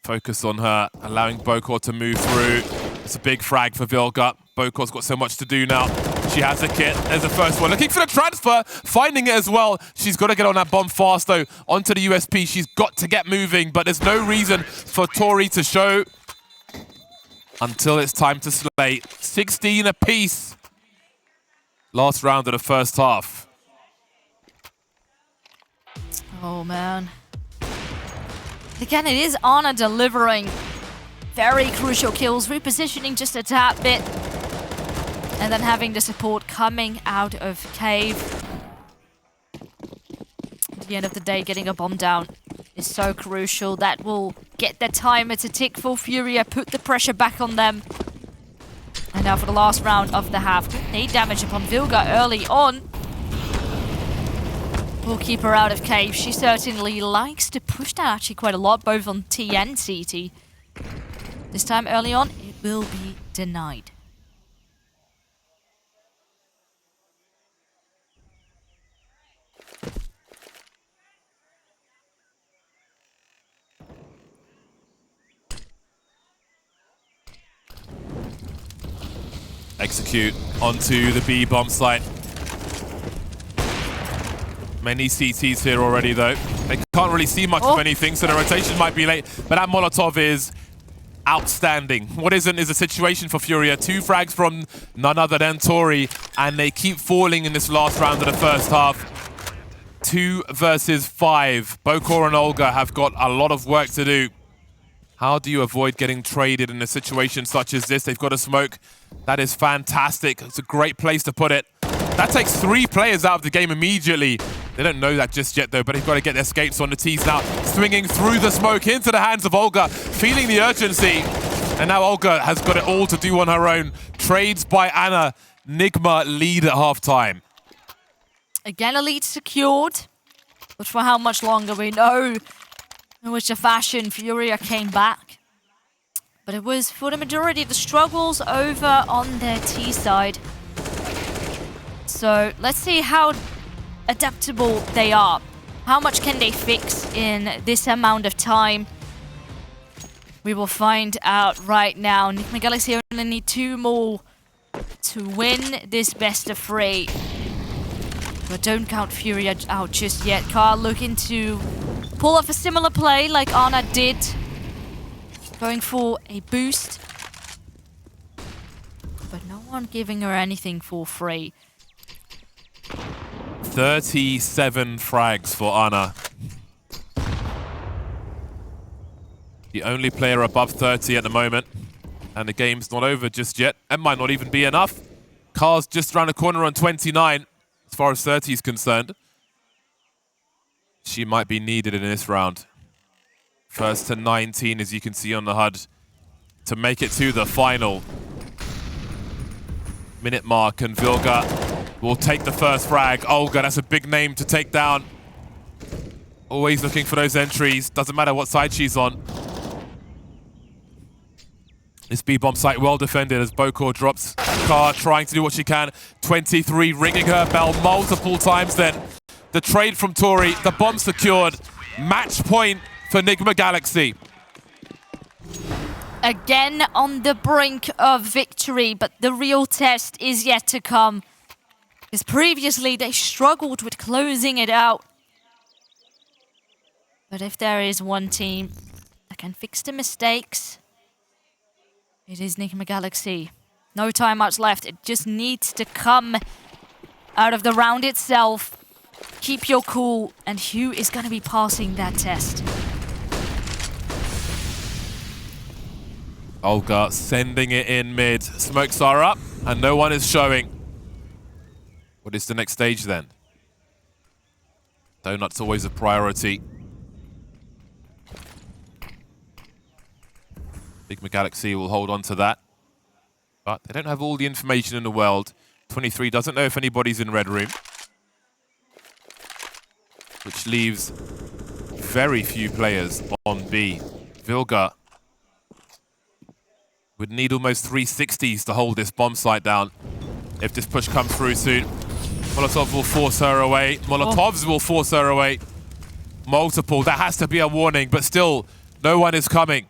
focus on her, allowing Bokor to move through. It's a big frag for VILGA. Bokor's got so much to do now. She has a kit. There's the first one. Looking for the transfer, finding it as well. She's got to get on that bomb fast though. Onto the USP. She's got to get moving, but there's no reason for Tory to show until it's time to slay. 16 apiece. Last round of the first half. Oh, man. Again, it is Anna delivering very crucial kills, repositioning just a tad bit. And then having the support coming out of Cave. At the end of the day, getting a bomb down is so crucial. That will get the timer to tick for FURIA, put the pressure back on them. And now for the last round of the half. Good nade damage upon VILGA early on. We'll keep her out of Cave. She certainly likes to push that actually quite a lot, both on T and CT. This time early on, it will be denied. Execute onto the B bomb site. Many CTs here already though. They can't really see much of anything, so the rotation might be late. But that Molotov is outstanding. What isn't is a situation for FURIA. 2 frags from none other than Tory, and they keep falling in this last round of the first half. 2 versus 5. Bokor and OLGA have got a lot of work to do. How do you avoid getting traded in a situation such as this? They've got a smoke. That is fantastic. It's a great place to put it. That takes 3 players out of the game immediately. They don't know that just yet, though, but they've got to get their escapes on the T's now. Swinging through the smoke into the hands of OLGA, feeling the urgency. And now OLGA has got it all to do on her own. Trades by Anna. Nigma lead at halftime. Again, a lead secured. But for how much longer, we know in which fashion FURIA came back. But it was for the majority of the struggles over on their T side. So let's see how adaptable they are. How much can they fix in this amount of time? We will find out right now. Nigma Galaxy only need 2 more to win this best of 3. But don't count FURIA out just yet. Kaah looking to pull off a similar play like Ana did. Going for a boost. But no one giving her anything for free. 37 frags for Ana. The only player above 30 at the moment. And the game's not over just yet. It might not even be enough. Kaah's just around the corner on 29, as far as 30 is concerned. She might be needed in this round. First to 19, as you can see on the HUD, to make it to the final. Minute mark, and Vilga will take the first frag. OLGA, that's a big name to take down. Always looking for those entries. Doesn't matter what side she's on. This B-bomb site well defended as Bokor drops. Kaah trying to do what she can. 23 ringing her bell multiple times then. The trade from tory, the bomb secured. Match point for Nigma Galaxy. Again on the brink of victory, but the real test is yet to come. Because previously they struggled with closing it out. But if there is one team that can fix the mistakes, it is Nigma Galaxy. No time much left. It just needs to come out of the round itself. Keep your cool, and who is going to be passing that test? OLGA sending it in mid. Smokes are up, and no one is showing. What is the next stage then? Donut's always a priority. Nigma Galaxy will hold on to that. But they don't have all the information in the world. 23 doesn't know if anybody's in red room. Which leaves very few players on B. Vilga would need almost 360s to hold this bomb site down. If this push comes through soon. Molotov will force her away. Molotovs will force her away. Multiple, that has to be a warning, but still, no one is coming.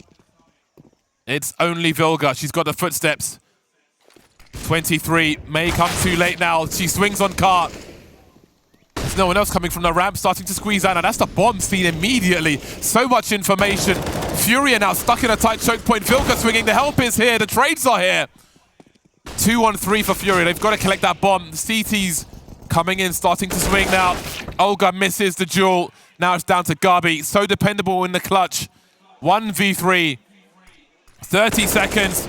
It's only Vilga, she's got the footsteps. 23 may come too late now. She swings on Kaah. There's no one else coming from the ramp, starting to squeeze Ana. That's the bomb seen immediately. So much information. FURIA now stuck in a tight choke point. Vilga swinging, the help is here, the trades are here. 2 on 3 for FURIA, they've got to collect that bomb. CT's coming in, starting to swing now. OLGA misses the duel. Now it's down to GaBi, so dependable in the clutch. 1v3, 30 seconds.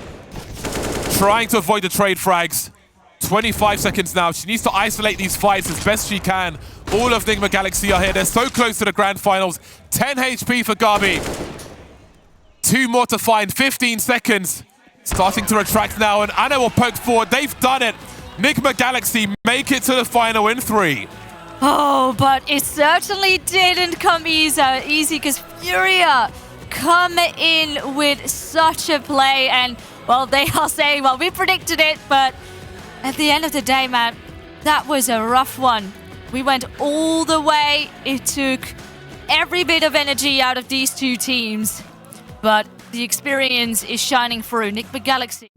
Trying to avoid the trade frags. 25 seconds now. She needs to isolate these fights as best she can. All of Nigma Galaxy are here. They're so close to the grand finals. 10 HP for GaBi. 2 more to find. 15 seconds. Starting to retract now, and Ana will poke forward. They've done it. Nigma Galaxy make it to the final in 3. Oh, but it certainly didn't come easy because FURIA come in with such a play, and well, they are saying, well, we predicted it, but at the end of the day, man, that was a rough one. We went all the way. It took every bit of energy out of these two teams, but the experience is shining through. Nigma Galaxy.